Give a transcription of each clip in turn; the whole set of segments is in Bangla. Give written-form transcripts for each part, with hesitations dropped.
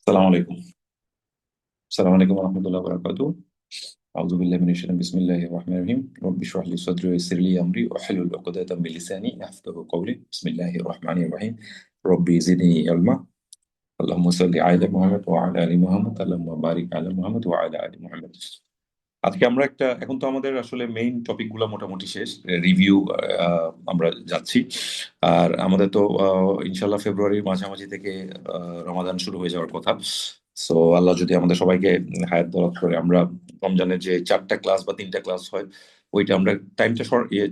সালাম আলাইকুম। সালাম আলাইকুম রহমতুল্লাহ বারাকাতু। আউযু বিল্লাহি মিনাশ শাইতানির বিসমিল্লাহির রহমানির রহিম। রব্বি ইশরাহ লি সাদরি ওয়া ইয়াসসির লি আমরি ওয়াহলুল উকদাতাম মিন লিসানি ইয়াফকাহু কওলি। বিসমিল্লাহির রহমানির রহিম। রব্বি জিদনি ইলমা। আল্লাহুম্মা সাল্লি আলা মুহাম্মদ ওয়া আলা আলি মুহাম্মদ। আল্লাহুম্মা বারিক আলা মুহাম্মদ ওয়া আলা আলি মুহাম্মদ। আজকে আমরা এখন তো আমাদের আসলে মেইন টপিক গুলা মোটামুটি শেষ। রিভিউ আমরা যাচ্ছি। আর আমাদের তো ইনশাল্লাহ ফেব্রুয়ারির মাঝামাঝি থেকে রমাদান শুরু হয়ে যাওয়ার কথা। সো আল্লাহ যদি আমাদের সবাইকে হায়াত বরকত করে, আমরা রমজানের যে 4টা ক্লাস বা 3টা ক্লাস হয়, ওইটা আমরা টাইমটা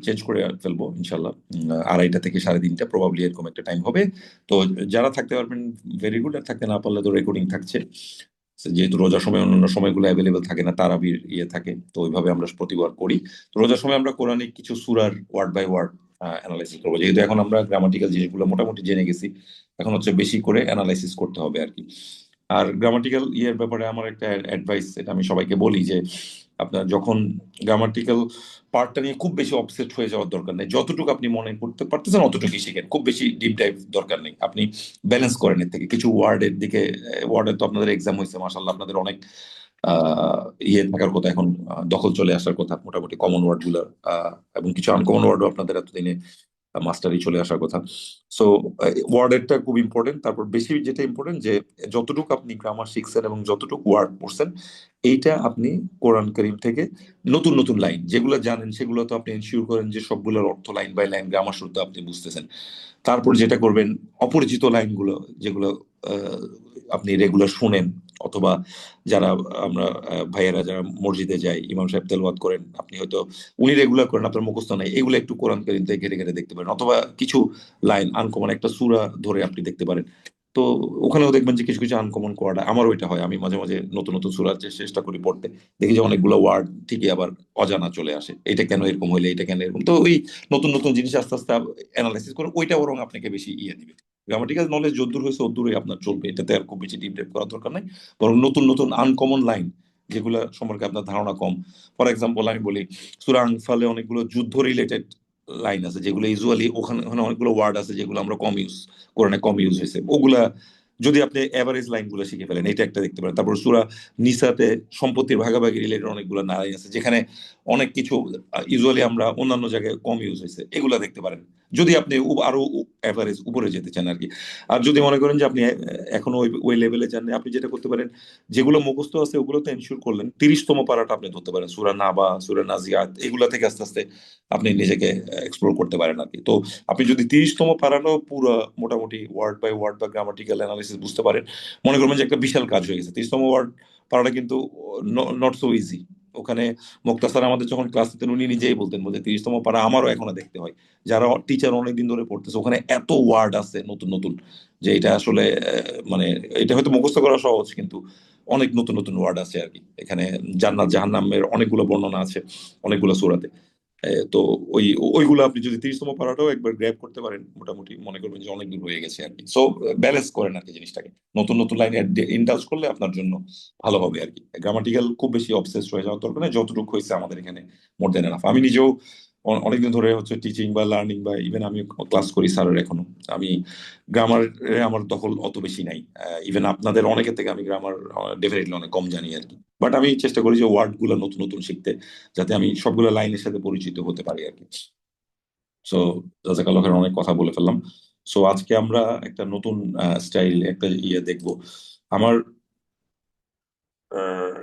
চেঞ্জ করে ফেলবো ইনশাল্লাহ। 2:30 থেকে 3:30 প্রবাবলি এরকম একটা টাইম হবে। তো যারা থাকতে পারবেন ভেরি গুড, আর থাকতে না পারলে তো রেকর্ডিং থাকছে। যেহেতু রোজার সময় অন্যান্য সময়গুলো অ্যাভেলেবেল থাকে না, তারাবির থাকে, তো ওইভাবে আমরা প্রতিবার করি। তো রোজার সময় আমরা কোরআনিক কিছু সূরার ওয়ার্ড বাই ওয়ার্ড অ্যানালাইসিস করবো, যেহেতু এখন আমরা গ্রামাটিক্যাল জিনিসগুলো মোটামুটি জেনে গেছি। এখন হচ্ছে বেশি করে অ্যানালাইসিস করতে হবে আর কি। আর গ্রামাটিক্যাল ব্যাপারে আমার একটা অ্যাডভাইস, এটা আমি সবাইকে বলি যে আপনার যখন গ্রামাটিক্যাল পার্টটা নিয়ে খুব বেশি অবসেসড হয়ে যাওয়ার দরকার নেই। যতটুকু আপনি মনে করতে পারতেছেন অতটুকুই শিখেন, খুব বেশি ডিপ ডাইভ দরকার নেই। আপনি ব্যালেন্স করেন এর থেকে কিছু ওয়ার্ডের দিকে। ওয়ার্ডের তো আপনাদের এক্সাম হয়েছে মাশাআল্লাহ, আপনাদের অনেক আহ থাকার কথা এখন, দখল চলে আসার কথা মোটামুটি কমন ওয়ার্ড গুলো। এবং কিছু আনকমন ওয়ার্ডও আপনাদের এতদিনে মাস্টারি চলে আসার কথা। সো ওয়ার্ডেরটা খুব ইম্পর্টেন্ট। তারপর বেশি যেটা ইম্পর্টেন্ট, যে যতটুকু আপনি গ্রামার শিখছেন এবং যতটুকু ওয়ার্ড পড়ছেন, এইটা আপনি কোরআন করিম থেকে নতুন নতুন লাইন যেগুলো জানেন সেগুলো তো আপনি এনশিওর করেন যে সবগুলোর অর্থ লাইন বাই লাইন গ্রামার শুদ্ধ আপনি বুঝতেছেন। তারপর যেটা করবেন, অপরিচিত লাইনগুলো যেগুলো আহ, আপনি রেগুলার শুনেন, অথবা যারা আমরা ভাইয়েরা যারা মসজিদে যায়, ইমাম সাহেব তেলাওয়াত করেন, আপনি হয়তো উনি রেগুলার করেন, আপনার মুখস্থ নাই, এগুলো একটু কোরআন কারীম থেকে ঘেটে ঘেটে দেখতে পারেন। অথবা কিছু লাইন আনকমন একটা সূরা ধরে আপনি দেখতে পারেন। তো ওখানেও দেখবেন যে কিছু কিছু আনকমন ওয়ার্ড, আমার ওইটা হয়, আমি মাঝে মাঝে নতুন নতুন সূরা চেষ্টা করি পড়তে, দেখি যে অনেকগুলো ওয়ার্ড ঠিকই আবার অজানা চলে আসে। এটা কেন এরকম হইলে, এটা কেন এরকম, তো ওই নতুন নতুন জিনিস আস্তে আস্তে অ্যানালাইসিস করে ওইটা বরং আপনাকে বেশি দিবে। গ্রামাটিক্যাল নলেজ যদ্দূর হয়েছে অদ্দূরই আপনার চলবে, এটাতে আর খুব বেশি ডিপ ডাইভ করার দরকার নাই। বরং নতুন নতুন আনকমন লাইন যেগুলো সম্পর্কে আপনার ধারণা কম। ফর এক্সাম্পল আমি বলি, সূরা আনফালে অনেকগুলো যুদ্ধ রিলেটেড লাইন আছে যেগুলো ইউজুয়ালি ওখানে ওখানে অনেকগুলো ওয়ার্ড আছে যেগুলো আমরা কম ইউজ, কোরআনে কম ইউজ হয়েছে, ওগুলা যদি আপনি এভারেজ লাইন গুলো শিখে ফেলেন, এটা একটা দেখতে পারেন। তারপর সূরা নিসাতে সম্পত্তির ভাগাভাগি রিলেটেড অনেকগুলো লাইন আছে যেখানে অনেক কিছু ইউজুয়ালি আমরা অন্যান্য জায়গায় কম ইউজ হয়েছে, এগুলা দেখতে পারেন যদি আপনি আরো এভারেজ উপরে যেতে চান আর কি। আর যদি মনে করেন যে আপনি এখনো ওই ওই লেভেলে যান, আপনি যেটা করতে পারেন, যেগুলো মুখস্থ আছে ওগুলো তো এনশিওর করলেন, 30তম পারাটা আপনি ধরতে পারেন, সূরা নাবা, সূরা নাজিয়াত, এগুলা থেকে আস্তে আস্তে আপনি নিজেকে এক্সপ্লোর করতে পারেন আর কি। তো আপনি যদি 30তম পারানো পুরো মোটামুটি ওয়ার্ড বাই ওয়ার্ড বা গ্রামাটিক্যাল অ্যানালিসিস বুঝতে পারেন, মনে করবেন যে একটা বিশাল কাজ হয়ে গেছে। 30তম ওয়ার্ড পারাটা কিন্তু নট সো ইজি। ওখানে মুক্তাস্যার আমাদের যখন ক্লাস নিতেন উনি নিজেই বলতেন, বলতে 30তম পারা আমারও এখনো দেখতে হয়। যারা টিচার অনেকদিন ধরে পড়তেছে, ওখানে এত ওয়ার্ড আছে নতুন নতুন, যে এটা আসলে মানে এটা হয়তো মুখস্থ করা সহজ, কিন্তু অনেক নতুন নতুন ওয়ার্ড আছে আর কি এখানে। জান্নাত জাহান্নামের অনেকগুলো বর্ণনা আছে অনেকগুলো সূরাতে। তো ওই ওইগুলো আপনি যদি 30তম পারাটাও একবার গ্র্যাব করতে পারেন, মোটামুটি মনে করবেন যে অনেক দূর হয়ে গেছে আর কি। সো ব্যালেন্স করেন আর কি জিনিসটাকে, নতুন নতুন লাইন ইন্ডালজ করলে আপনার জন্য ভালো হবে আর কি। গ্রামাটিক্যাল খুব বেশি অবসেস হয়ে যাওয়ার দরকার নেই, যতটুকু হয়েছে আমাদের এখানে মোর দেন এনাফ। আমি নিজেও অনেকদিন ধরে হচ্ছে টিচিং বা লার্নিং বা ইভেন আমি ক্লাস করি স্যারের এখনো। আমি গ্রামার আমার দখল অত বেশি নাই। ইভেন আপনাদের অনেকের থেকে আমি গ্রামার ডেফিনেটলি অনেক কম জানি আর কি। বাট আমি চেষ্টা করি যে ওয়ার্ড গুলো নতুন নতুন শিখতে, যাতে আমি সবগুলো লাইনের সাথে পরিচিত হতে পারি আর কি। সো জাজাকাল্লাহ খাইর, অনেক কথা বলে ফেললাম। সো আজকে আমরা একটা নতুন স্টাইল একটা দেখবো। আমার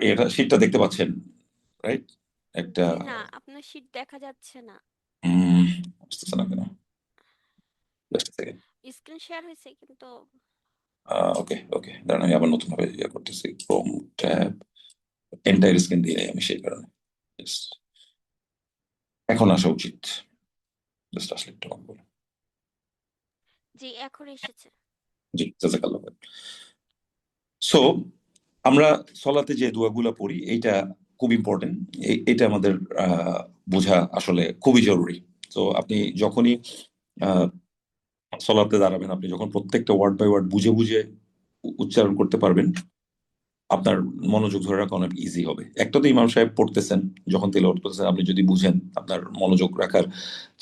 এটা শীটটা দেখতে পাচ্ছেন, রাইট? একটা জি না, আপনার শীট দেখা যাচ্ছে না। উম, আসতেছে না কেন? Just second. স্ক্রিন শেয়ার হয়েছে কিন্তু। ওকে ওকে, দাঁড়ান আমি আবার নতুন ভাবে করতেছি। ক্রোম ট্যাব, এন্টায়ার স্ক্রিন দিয়ে নেই আমি সেই কারণে। Just এখন আসা উচিত, জাস্ট আসলে একটু অন করুন। জি, এখন এসেছে। জি, জাজাকাল্লাহ খাইর। সো আমরা সলাতে যে দোয়াগুলা পড়ি, এইটা খুব ইম্পর্টেন্ট। এটা আমাদের বোঝা আসলে খুবই জরুরি। তো আপনি যখনই আহ, সলাতে দাঁড়াবেন, আপনি যখন প্রত্যেকটা ওয়ার্ড বাই ওয়ার্ড বুঝে বুঝে উচ্চারণ করতে পারবেন, আপনার মনোযোগ ধরে রাখা অনেক ইজি হবে। একটা তো ইমাম সাহেব পড়তেছেন, যখন তেলাওয়াত করতেছেন আপনি যদি বুঝেন, আপনার মনোযোগ রাখার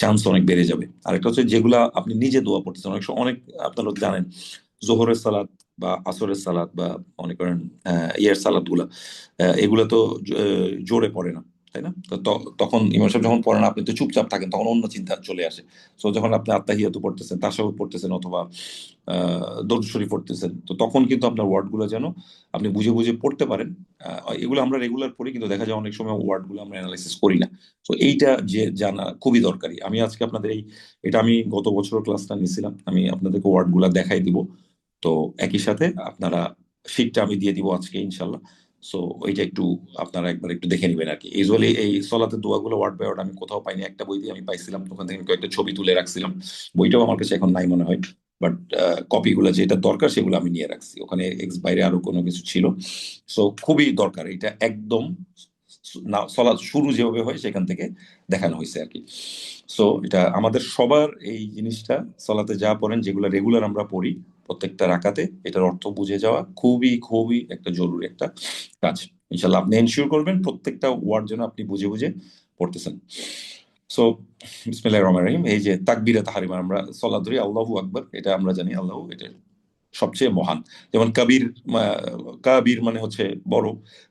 চান্স অনেক বেড়ে যাবে। আর একটা হচ্ছে যেগুলা আপনি নিজে দোয়া পড়তেছেন, অনেক আপনারা জানেন জোহরের সালাত বা আসরের সালাত বা মনে করেন ইয়ের সালাত গুলা, এগুলা তো জোরে পড়ে না, তাই না? তো তখন ইমাম সাহেব যখন পড়েন আপনি তো চুপচাপ থাকেন, তখন অন্য চিন্তা চলে আসে। তো যখন আপনি আত্তাহিয়াতু পড়তেছেন, তাশাহুদ পড়তেছেন, অথবা দরুদ শরীফ পড়তেছেন, তো তখন কিন্তু আপনার ওয়ার্ড গুলো যেন আপনি বুঝে বুঝে পড়তে পারেন। এগুলো আমরা রেগুলার পড়ি, কিন্তু দেখা যায় অনেক সময় ওয়ার্ড গুলো আমরা অ্যানালাইসিস করি না। তো এইটা যে জানা খুবই দরকারি। আমি আজকে আপনাদের এটা আমি গত বছর ক্লাসটা নিয়েছিলাম, আমি আপনাদেরকে ওয়ার্ড গুলা দেখাই দিব। তো একই সাথে আপনারা শিটটা আমি দিয়ে দিব আজকে ইনশাল্লাহ। সো ওইটা একটু আপনারা একবার একটু দেখে নেবেন আর কি। ইউজুয়ালি এই সলাতের দোয়াগুলো ওয়ার্ড বাই ওয়ার্ড আমি কোথাও পাইনি, একটা বই দিয়ে আমি পাইছিলাম, ওখান থেকে আমি কয়েকটা ছবি তুলে রাখছিলাম। বইটাও আমার কাছে এখন নাই মনে হয়, বাট কপিগুলো যেটা দরকার সেগুলো আমি নিয়ে রাখছি। ওখানে এক্স বাইরে আরো কোনো কিছু ছিল। সো খুবই দরকার এটা একদম। না, সলাৎ শুরু যেভাবে হয় সেখান থেকে দেখানো হয়েছে আর কি। সো এটা আমাদের সবার এই জিনিসটা, সলাতে যা পড়েন যেগুলো রেগুলার আমরা পড়ি প্রত্যেকটা রাকাতে, এটার অর্থ বুঝে যাওয়া খুবই খুবই একটা জরুরি একটা কাজ। ইনশাল্লাহ আপনি এনশিওর করবেন প্রত্যেকটা ওয়ার্ড যেন আপনি বুঝে বুঝে পড়তেছেন। সো বিসমিল্লাহির রহমানির রহিম। এই যে তাকবীরে তাহরিমা, আমরা সলাত ধরি আল্লাহু আকবার, এটা আমরা জানি আল্লাহ এটা সবচেয়ে মহান। যেমন কবির, কাবির মানে হচ্ছে বড়,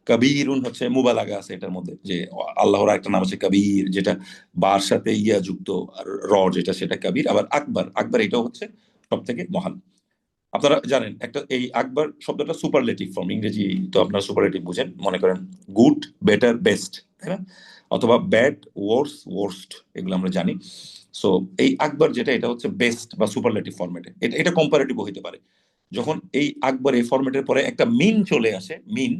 কবিরুন হচ্ছে মুবালাগা আছে এটার মধ্যে, যে আল্লাহর একটা নাম আছে কবির, যেটা বার সাথে ইয়া যুক্ত, আর র যেটা সেটা কবির। আবার আকবার, আকবার এটাও হচ্ছে সব থেকে মহান। আপনারা জানেন একটা এই আকবর শব্দটা সুপারলেটিভ ফর্ম, ইংরেজি তো আপনারা সুপারলেটিভ বুঝেন, মনে করেন গুড, বেটার, বেস্ট, তাই না? অথবা ব্যাড, ওয়ার্স, ওয়ার্স্ট, এগুলো আমরা জানি। সো এই আকবর যেটা, এটা হচ্ছে বেস্ট বা সুপারলেটিভ ফরম্যাটে, এটা এটা কম্পারেটিভ হইতে পারে। যখন এই আকবর এই ফরম্যাটের পরে একটা মিন চলে আসে, মিন,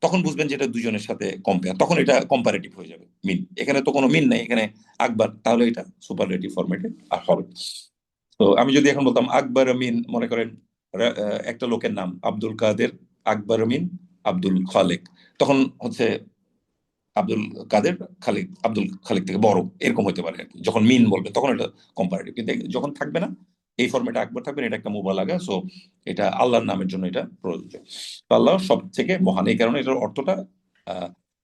তখন বুঝবেন যে এটা দুজনের সাথে কম্পেয়ার, তখন এটা কম্পারেটিভ হয়ে যাবে। মিন, এখানে তো কোনো মিন নাই, এখানে আকবর, তাহলে এটা সুপারলেটিভ ফরম্যাটে আর হবে। তো আমি যদি এখন বলতাম আকবর আমিন, মনে করেন একটা লোকের নাম আব্দুল কাদের আকবর আমিন আব্দুল খালেক, তখন হচ্ছে আব্দুল কাদের খালিক, আব্দুল খালিক থেকে বড়, এরকম হতে পারে আর কি। যখন মিন বলবেন তখন এটা কম্পারেটিভ, কিন্তু যখন থাকবে না এই ফর্মেটে আকবর থাকবে না, এটা একটা মুবালাগা। সো এটা আল্লাহর নামের জন্য এটা প্রযোজ্য। তো আল্লাহ সব থেকে মহান, এই কারণে এটার অর্থটা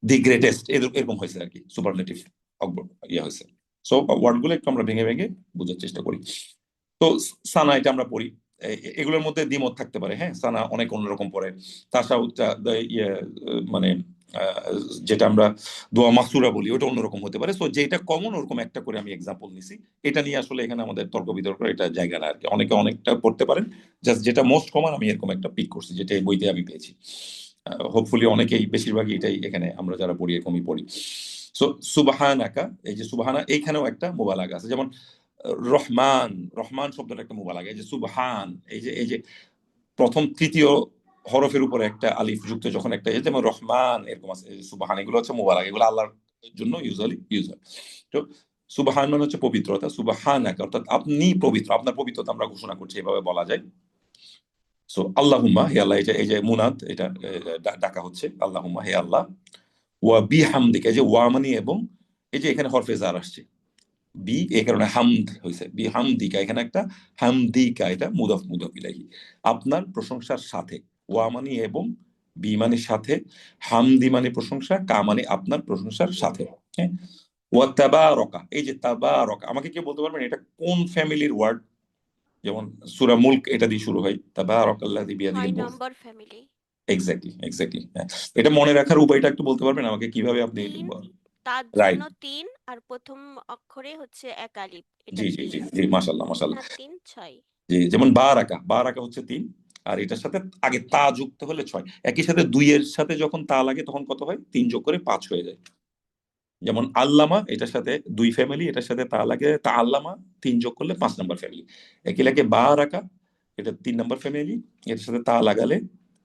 দি গ্রেটেস্ট এরকম হয়েছে আর কি, সুপারলেটিভ আকবর ইয়ে হয়েছে। সো ওয়ার্ড গুলো একটু আমরা ভেঙে ভেঙে বোঝার চেষ্টা করি। তো সানা এটা আমরা পড়ি, এগুলোর মধ্যে দ্বিমত থাকতে পারে। হ্যাঁ, সানা অনেক অন্যরকম পড়ে। তাসাউদটা ইয়ে মানে আহ, যেটা আমরা দোয়া মাসুরা বলি, ওটা অন্যরকম হতে পারে। সো যেটা কমন ওরকম একটা করে আমি এক্সাম্পল নিছি। এটা নিয়ে আসলে এখানে আমাদের তর্ক বিতর্ক এটা জায়গা না আর কি, অনেকে অনেকটা পড়তে পারেন। জাস্ট যেটা মোস্ট কমন আমি এরকম একটা পিক করছি, যেটা এই বইতে আমি পেয়েছি। হোপফুলি অনেকেই, বেশিরভাগই এটাই এখানে আমরা যারা পড়ি এরকমই পড়ি। সো সুবহানাকা, এই যে সুবহানা, এইখানেও একটা মোবালাগা আছে। যেমন রহমান, রহমান শব্দটা একটা মুবালাগা। এই যে সুবহান, এই যে প্রথম তৃতীয় হরফের উপরে একটা আলিফ যুক্ত যখন একটা, যেমন রহমান এরকম আছে, এই যে সুবহান, এগুলো হচ্ছে মুবালাগা, এগুলো আল্লাহর জন্য ইউজুয়ালি ইউজ হয়। তো সুবহান মানে হচ্ছে পবিত্রতা, সুবহানাকা অর্থাৎ আপনি পবিত্র, আপনার পবিত্রতা আমরা ঘোষণা করছি, এভাবে বলা যায়। সো আল্লাহুম্মা, হে আল্লাহ, এই যে মুনাদ, এটা ডাকা হচ্ছে আল্লাহুম্মা, হে আল্লাহ। ওয়া বিহামদিকা, এই যে ওয়া মানে এবং, এই যে এখানে হরফে জার আসছে বি, এই কারণে হামদ হয়েছে বি হামদিকা, এখানে একটা হামদিকা, এটা মুদাফ মুদাফ ইলাইহি, আপনার প্রশংসার সাথে। ওয়া মানে এবং, বি মানে সাথে, হামদি মানে প্রশংসা, কা মানে আপনার প্রশংসার সাথে। হ্যাঁ, ওয়া তাবারাকা, এই যে তাবারাকা, আমাকে কি বলতে পারবেন এটা কোন ফ্যামিলির ওয়ার্ড? যেমন সূরা মুলক এটা দিয়ে শুরু হয়, তাবারাকাল্লাযী ছয় বিয়াদিহিল মুলক। নম্বর ফ্যামিলি। Exactly, exactly. এটা মনে রাখার উপায়টা একটু বলতে পারবেন আমাকে, কিভাবে আপনি? তিন, তার রাইট। জন্য তিন, আর প্রথম অক্ষরে হচ্ছে এক আলিফ, এটা জি জি তিন। জি জি, মাশাল্লাহ তিন মাশাল্লাহ। আর তিন, ছয়। যে যেমন বা রাখা, বা রাখা হচ্ছে তিন, আর এটার সাথে আগে তা যুক্ত হলে ছয়। একই সাথে দুইয়ের সাথে যখন তা লাগে তখন কত হয়? তিন যোগ করে পাঁচ হয়ে যায়। যেমন আল্লামা, এটার সাথে দুই ফ্যামিলি, এটার সাথে তা লাগে, তা আল্লামা, তিন যোগ করলে পাঁচ নাম্বার ফ্যামিলি। একই লাগে বা রাখা, এটা তিন নাম্বার ফ্যামিলি, এটার সাথে তা লাগালে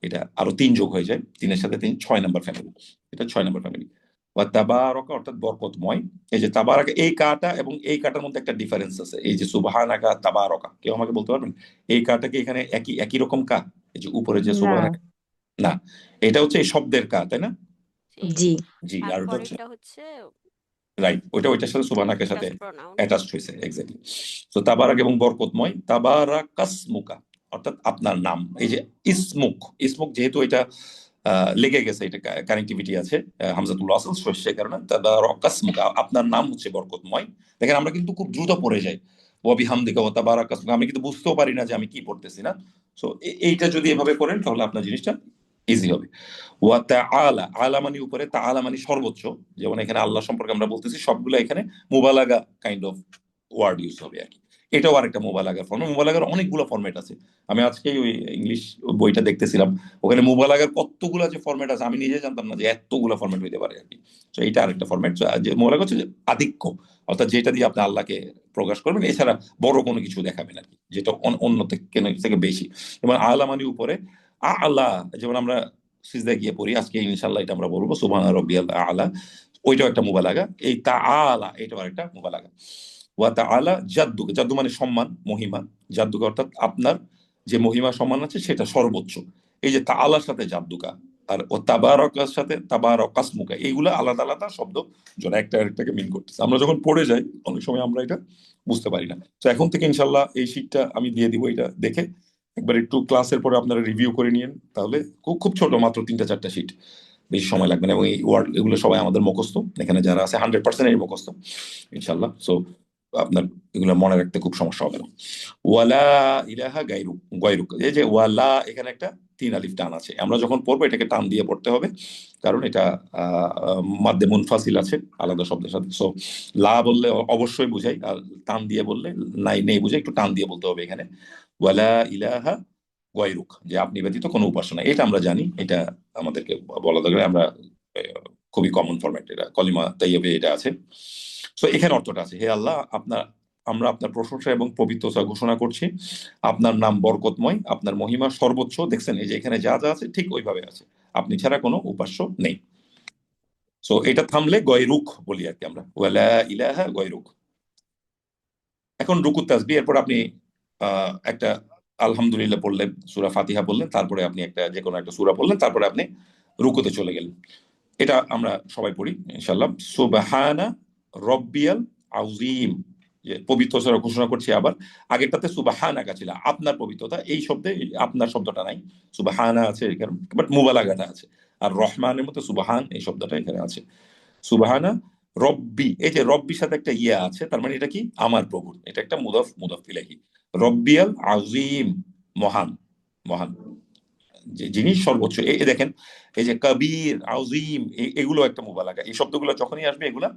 এটা আরো তিন যোগ হয়ে যায়, তিনের সাথে তিন, ছয় নাম্বার ফ্যামিলি, এটা ছয় নাম্বার ফ্যামিলি। বা তাবারকা অর্থাৎ বরকতময়। এই যে তাবারাকা, এই কাটা এবং এই কাটার মধ্যে একটা ডিফারেন্স আছে। এই যে সুবহানাকা তাবারকা, কেউ আমাকে বলতে পারবেন এই কাটা কি এখানে একই একই রকম কা? এই যে উপরে যে না। সুবহানাকা, না, এটা হচ্ছে এই শব্দের কা, তাই না? জি। জি। জি, আর আর ওটা হচ্ছে পরেরটা হচ্ছে রাইট, ওইটার সাথে সুবহানাকের সাথে অ্যাটাচ প্রোনাউন। অ্যাটাচড হয়েছে, এক্স্যাক্টলি। তো তাবারাক এবং বরকতময়, তাবারাকাসমুকা অর্থাৎ আপনার নাম। এই যে ইসমুক, ইসমুক যেহেতু এটা লেগে গেছে, এটা কানেক্টিভিটি আছে, হামজাতুল ওয়াসল, সে কারণে তাবারাকাসমুকা, আপনার নাম হচ্ছে বরকতময়। দেখেন আমরা কিন্তু খুব দ্রুত পড়ে যাই, ওয়া বিহামদিকা ওয়া তাবারাকা ইসমুকা, আমি কিন্তু বুঝতেও পারি না যে আমি কি পড়তেছি না। সো এইটা যদি এভাবে করেন তাহলে আপনার জিনিসটা ইজি হবে। ওয়া তাআলা, আলা মানে উপরে, তাআলা মানে সর্বোচ্চ। যেমন এখানে আল্লাহ সম্পর্কে আমরা বলতেছি, সবগুলো এখানে মুবালাগা কাইন্ড অফ ওয়ার্ড ইউজ হবে আর কি। এটাও আরেকটা মুবালাগার ফর্মেট। মুবালাগার অনেকগুলো ফর্মেট আছে। আমি আজকে ওই ইংলিশ বইটা দেখতেছিলাম, ওখানে মুবালাগার কতগুলো যে ফর্মেট আছে আমি নিজে জানতাম না যে এতগুলো ফর্মেট হইতে পারে আর কি। তো এইটা আরেকটা ফর্মেট। যে মুবালাগা হচ্ছে যে আধিক্য, অর্থাৎ যেটা দিয়ে আপনি আল্লাহকে প্রকাশ করবেন, এছাড়া বড় কোনো কিছু দেখাবেন আর কি, যেটা অন্য থেকে বেশি। যেমন আলা মানে উপরে, আলা যেমন আমরা সিজদায় গিয়ে পড়ি, আজকে ইনশাল্লাহ এটা আমরা বলবো সুবহানা রাব্বিয়াল আলা, ওইটাও একটা মুবালাগা। এই তাআলা এটাও একটা মুবালাগা। ওয়া তাআলা জাদ্দুকা, জাদ্দু মানে সম্মান, মহিমা। জাদ্দুকা অর্থাৎ আপনার যে মহিমা সম্মান আছে সেটা সর্বোচ্চ। এই যে তাআলার সাথে জাদ্দুকা, আর ও তাবারাকার সাথে তাবারাকাসমুকা, এইগুলা আলাদা আলাদা শব্দ, যারা একটা আরেকটাকে মিন করতেছে। আমরা যখন পড়ে যাই অনেক সময় আমরা এটা বুঝতে পারি না। তো এখন থেকে ইনশাল্লাহ এই শীটটা আমি দিয়ে দিব, এটা দেখে একবার একটু ক্লাসের পরে আপনারা রিভিউ করে নিয়েন। তাহলে খুব খুব ছোট, মাত্র 3টা 4টা শীট, বেশি সময় লাগবে না। এবং এই ওয়ার্ড এগুলো সবাই আমাদের মুখস্থ, এখানে যারা আছে 100% মুখস্থ ইনশাল্লাহ। সো আপনার এগুলো মনে রাখতে খুব সমস্যা হবে না। ওয়ালা ইলাহা গায়রুক, গায়রুক, এই যে ওয়ালা, এখানে একটা 3 আলিফ টান আছে। আমরা যখন পড়বো এটাকে টান দিয়ে পড়তে হবে, কারণ এটা মাদ্দে মুনফাসিল আছে আলাদা শব্দের সাথে। সো লা বললে অবশ্যই বুঝাই, আর টান দিয়ে বললে নাই নেই বুঝাই, একটু টান দিয়ে বলতে হবে এখানে। ওয়ালা ইলাহা গায়রুক, যে আপনি ব্যতীত কোনো উপাসনা, এটা আমরা জানি, এটা আমাদেরকে বলা দরকার। আমরা খুবই কমন ফরম্যাট, এটা কলিমা তাইয়্যিবে এটা আছে। সো এখানে অর্থটা আছে, হে আল্লাহ, আমরা আপনার প্রশংসা এবং পবিত্রতা ঘোষণা করছি। আপনার নাম বরকতময়, আপনার মহিমা সর্বোচ্চ। দেখছেন এই যে এখানে যা যা আছে ঠিক ওইভাবে আছে, আপনি ছাড়া কোনো উপাস্য নেই। সো এটা থামলে গয়রুক বলি আর কি আমরা, ওয়ালা ইলাহা গয়রুক। এখন রুকু তাসবিহ, এরপর আপনি একটা আলহামদুলিল্লাহ পড়লেন, সূরা ফাতিহা বললেন, তারপরে আপনি একটা যে কোনো একটা সূরা পড়লেন, তারপরে আপনি রুকুতে চলে গেলেন। এটা আমরা সবাই পড়ি ইনশাআল্লাহ। সুবহানা রব্বিয়াল আযীম, যে পবিত্রতা ঘোষণা করছি। আবার আগেরটাতে সুবহানাকা ছিল, আপনার পবিত্রতা, এই শব্দে আপনার শব্দটা নাই, সুবহানা আছে এখানে, বাট মুবালাগাটা আছে। আর রহমানের মধ্যে সুবহান এই শব্দটা এখানে আছে। সুবহানা রব্বি, এই যে রব্বির সাথে একটা ইয়া আছে, তার মানে এটা কি, আমার প্রভু, এটা একটা মুদাফ মুদাফ ইলাইহি। রব্বিয়াল আযীম, মহান, মহান, যে জিনিস সর্বোচ্চ। এই দেখেন, এই যে কবির, আযীম, এগুলো একটা মুবালাগা। এই শব্দগুলো যখনই আসবে এগুলা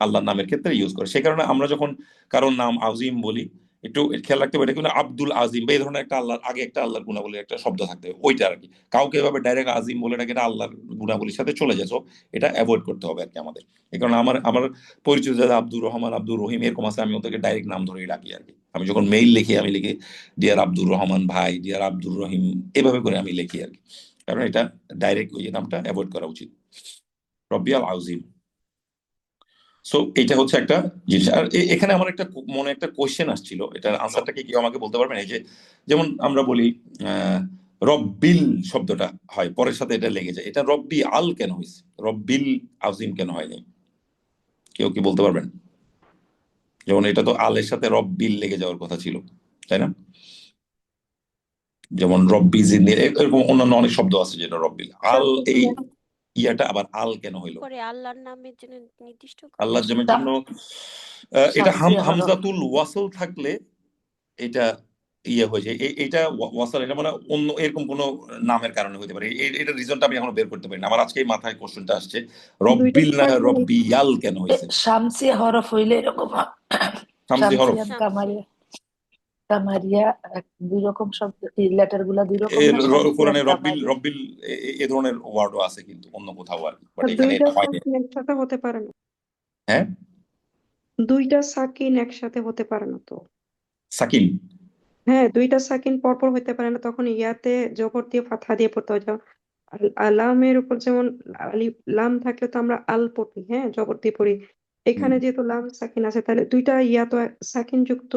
আল্লাহর নামের ক্ষেত্রে ইউজ করে। সে কারণে আমরা যখন কারোর নাম আযীম বলি, একটু খেয়াল রাখতে হবে, এটা কিন্তু আব্দুল আজিম বা এই ধরনের একটা আল্লাহর আগে একটা আল্লাহর গুণাবলীর একটা শব্দ থাকতে হবে, ওইটা আর কি। কাউকে এভাবে ডাইরেক্ট আজিম বলে ডাকে, এটা আল্লাহর গুণাবলীর সাথে চলে যায়। So, এটা অ্যাভয়েড করতে হবে আর কি আমাদের। এই কারণে আমার আমার পরিচিত যারা আব্দুর রহমান, আব্দুর রহিম এরকম আছে, আমি ওদেরকে ডাইরেক্ট নাম ধরেই ডাকি আর কি। আমি যখন মেইল লিখি আমি লিখি ডিয়ার আব্দুর রহমান ভাই, ডিয়ার আব্দুর রহিম, এভাবে করে আমি লিখি আর কি। কারণ এটা ডাইরেক্ট ওই নামটা অ্যাভয়েড করা উচিত, রব্বিয়াল আযীম। সো এটা হচ্ছে একটা জিনিস। আর এখানে আমার একটা মনে একটা কোশ্চেন আসছিল, এটার আনসারটা কি কেউ আমাকে বলতে পারবেন? এই যে যেমন আমরা বলি রব্বিল শব্দটা হয় পরের সাথে এটা লেগে যায়, এটা রব্বি আল কেন হয়েছে, রব্বিল আযীম কেন হয়নি? কেউ কি বলতে পারবেন? যেমন এটা তো আলের সাথে রব্বিল লেগে যাওয়ার কথা ছিল, তাই না? যেমন রব্বি জিন্নি, এরকম অন্যান্য অনেক শব্দ আছে যেটা রব্বিল আল, এই ইয়াটা আবার আল কেন হইলো? করে আল্লাহর নামের জন্য নির্দিষ্ট করে। আল্লাহর নামের জন্য এটা হামজাতুল ওয়াসল থাকলে এটা ইয়ে হয়ে যায়। এটা ওয়াসাল, এটা মানে অন্য এরকম কোন নামের কারণে হতে পারে। এটা রিজনটা আমি এখনো বের করতে পারি না। আমার আজকে মাথায় কোশ্চেনটা আসছে, রব্বিল না রব্বিয়াল কেন হয়েছে? শামসি হরফ হইলে এরকম হয়। শামসি হরফ, শামসিয়ান কামারিয়া, কামারিয়া দুই রকম শব্দ, লেটার গুলা দুই রকম না, শামসিয়ান কোরআনে রব্বিল কামারিয়া। রব্বিল এ ধরনের ওয়ার্ডও আছে কিন্তু অন্য কোথাও আর কি, বাট এখানে দুইটা এটা হয়নি। সাকিন একসাথে হতে পারে না, হ্যাঁ, দুইটা সাকিন একসাথে হতে পারে না তো। সাকিন, হ্যাঁ, দুইটা সাকিন পরপর হতে পারে না, তখন ইয়াতে জবর দিয়ে ফাতহা দিয়ে পড়তে হয়। যেমন আলামের উপর যেমন আলিফ লাম থাকলে তো আমরা আল পড়ি, হ্যাঁ জবর দিয়ে পড়ি। এখানে যেহেতু লাম সাকিন আছে, তাহলে দুইটা ইয়া তো সাকিন যুক্ত,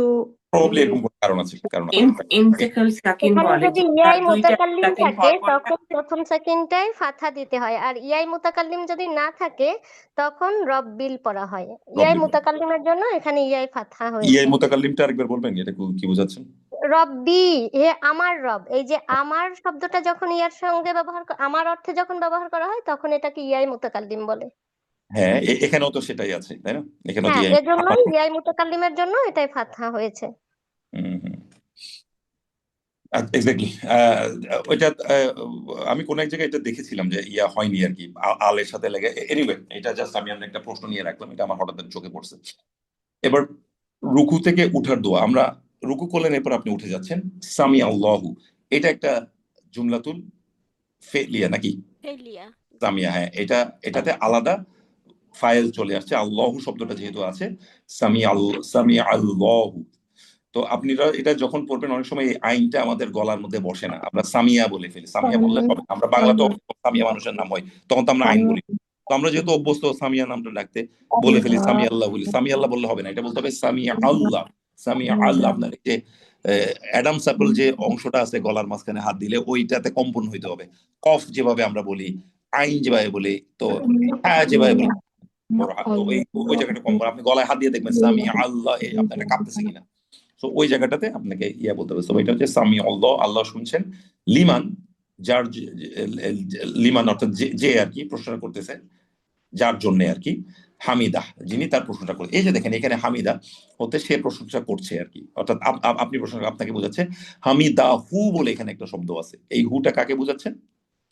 প্রবাবলি মানে এরকম কোনো কারণ আছে, কারণ আছে। ইন্তেকাল সাকিন এখানে বলে, যদি যে ইয়াই দুইটা মুতাকাল্লিম সাকিন থাকে পরপর তখন প্রথম সেকেন্ডটাই ফাথা দিতে হয়, আর ইয়াই মুতাকাল্লিম যদি না থাকে তখন রব্বিল পড়া হয়। ইয়াই রব্বিল, মুতাকাল্লিমের জন্য এখানে ইয়াই ফাথা ইয়াই হয়েছে। মুতাকাল্লিমটা আরেকবার বলবেন, এটা কি বোঝাচ্ছেন? রব্বি, হে আমার রব, এই যে আমার শব্দটা যখন ইয়ার সঙ্গে ব্যবহার আমার অর্থে যখন ব্যবহার করা হয় তখন এটাকে ইয়াই মুতাকাল্লিম বলে। হ্যাঁ, এখানেও তো সেটাই আছে, তাই না? এখানেও তো হ্যাঁ, ইয়াই এজন্যই ইয়াই মুতাকাল্লিমের জন্য এটাই ফাতহা হয়েছে। এক্স্যাক্টলি। ওইটা আমি কোন এক জায়গায় এটা দেখেছিলাম যে ইয়া হয়নি আর কি, আলের সাথে লেগে। এনিওয়ে, এটা জাস্ট আমি একটা প্রশ্ন নিয়ে রাখলাম, এটা আমার হঠাৎ চোখে পড়ছে। এবার রুকু থেকে উঠার দোয়া, আমরা রুকু করলেন, এরপর আপনি উঠে যাচ্ছেন, সামি আল্লাহু, এটা একটা জুমলাতুল ফেলিয়া নাকি ফেলিয়া। সামিয়া? হ্যাঁ, এটাতে আলাদা ফাইল চলে আসছে, আল্লাহু শব্দটা যেহেতু আছে, সামি আল্লাহু। তো আপনারা এটা যখন পড়বেন, অনেক সময় এই আইনটা আমাদের গলার মধ্যে বসে না, আমরা সামিয়া বলে ফেলি। সামিয়া বললে হবে না। আমরা বাংলাতেও সামিয়া মানুষের নাম হয়, তখন তো আমরা আইন বলি। তো আমরা যেহেতু অভ্যস্ত সামিয়া নামটা ডাকতে, বলে ফেলি সামি আল্লাহ বলি। সামি আল্লাহ বললে হবে না, এটা বলতে হবে সামিয়া আল্লাহ। সামিয়া আল্লাহ। আপনার এই যে অ্যাডাম স্যাপল যে অংশটা আছে গলার মাঝখানে হাত দিলে, ওইটাতে কম্পন হইতে হবে। কফ যেভাবে আমরা বলি, আইন যেভাবে বলি, তো হ্যাঁ যেভাবে বলি, তো ওই জায়গাটা কম্পন। আপনি গলায় হাত দিয়ে দেখবেন সামি আল্লাহ, আপনার এটা কাঁপতেছে কিনা। তো ওই জায়গাটাতে আপনাকে ইয়া বলতে হবে। তো এটা হচ্ছে সামি আল্লাহ, আল্লাহ শুনছেন। লিমান, যার লিমান অর্থাৎ যে আর কি প্রশ্নটা করতেছে, যার জন্য আর কি। হামিদা, যিনি তার প্রশ্নটা করে। এই যে দেখেন এখানে হামিদা হতে সে প্রশ্নটা করছে আর কি, অর্থাৎ আপনি প্রশ্নটা আপনাকে বোঝাচ্ছে। হামিদা হু বলে এখানে একটা শব্দ আছে, এই হুটা কাকে বোঝাচ্ছেন?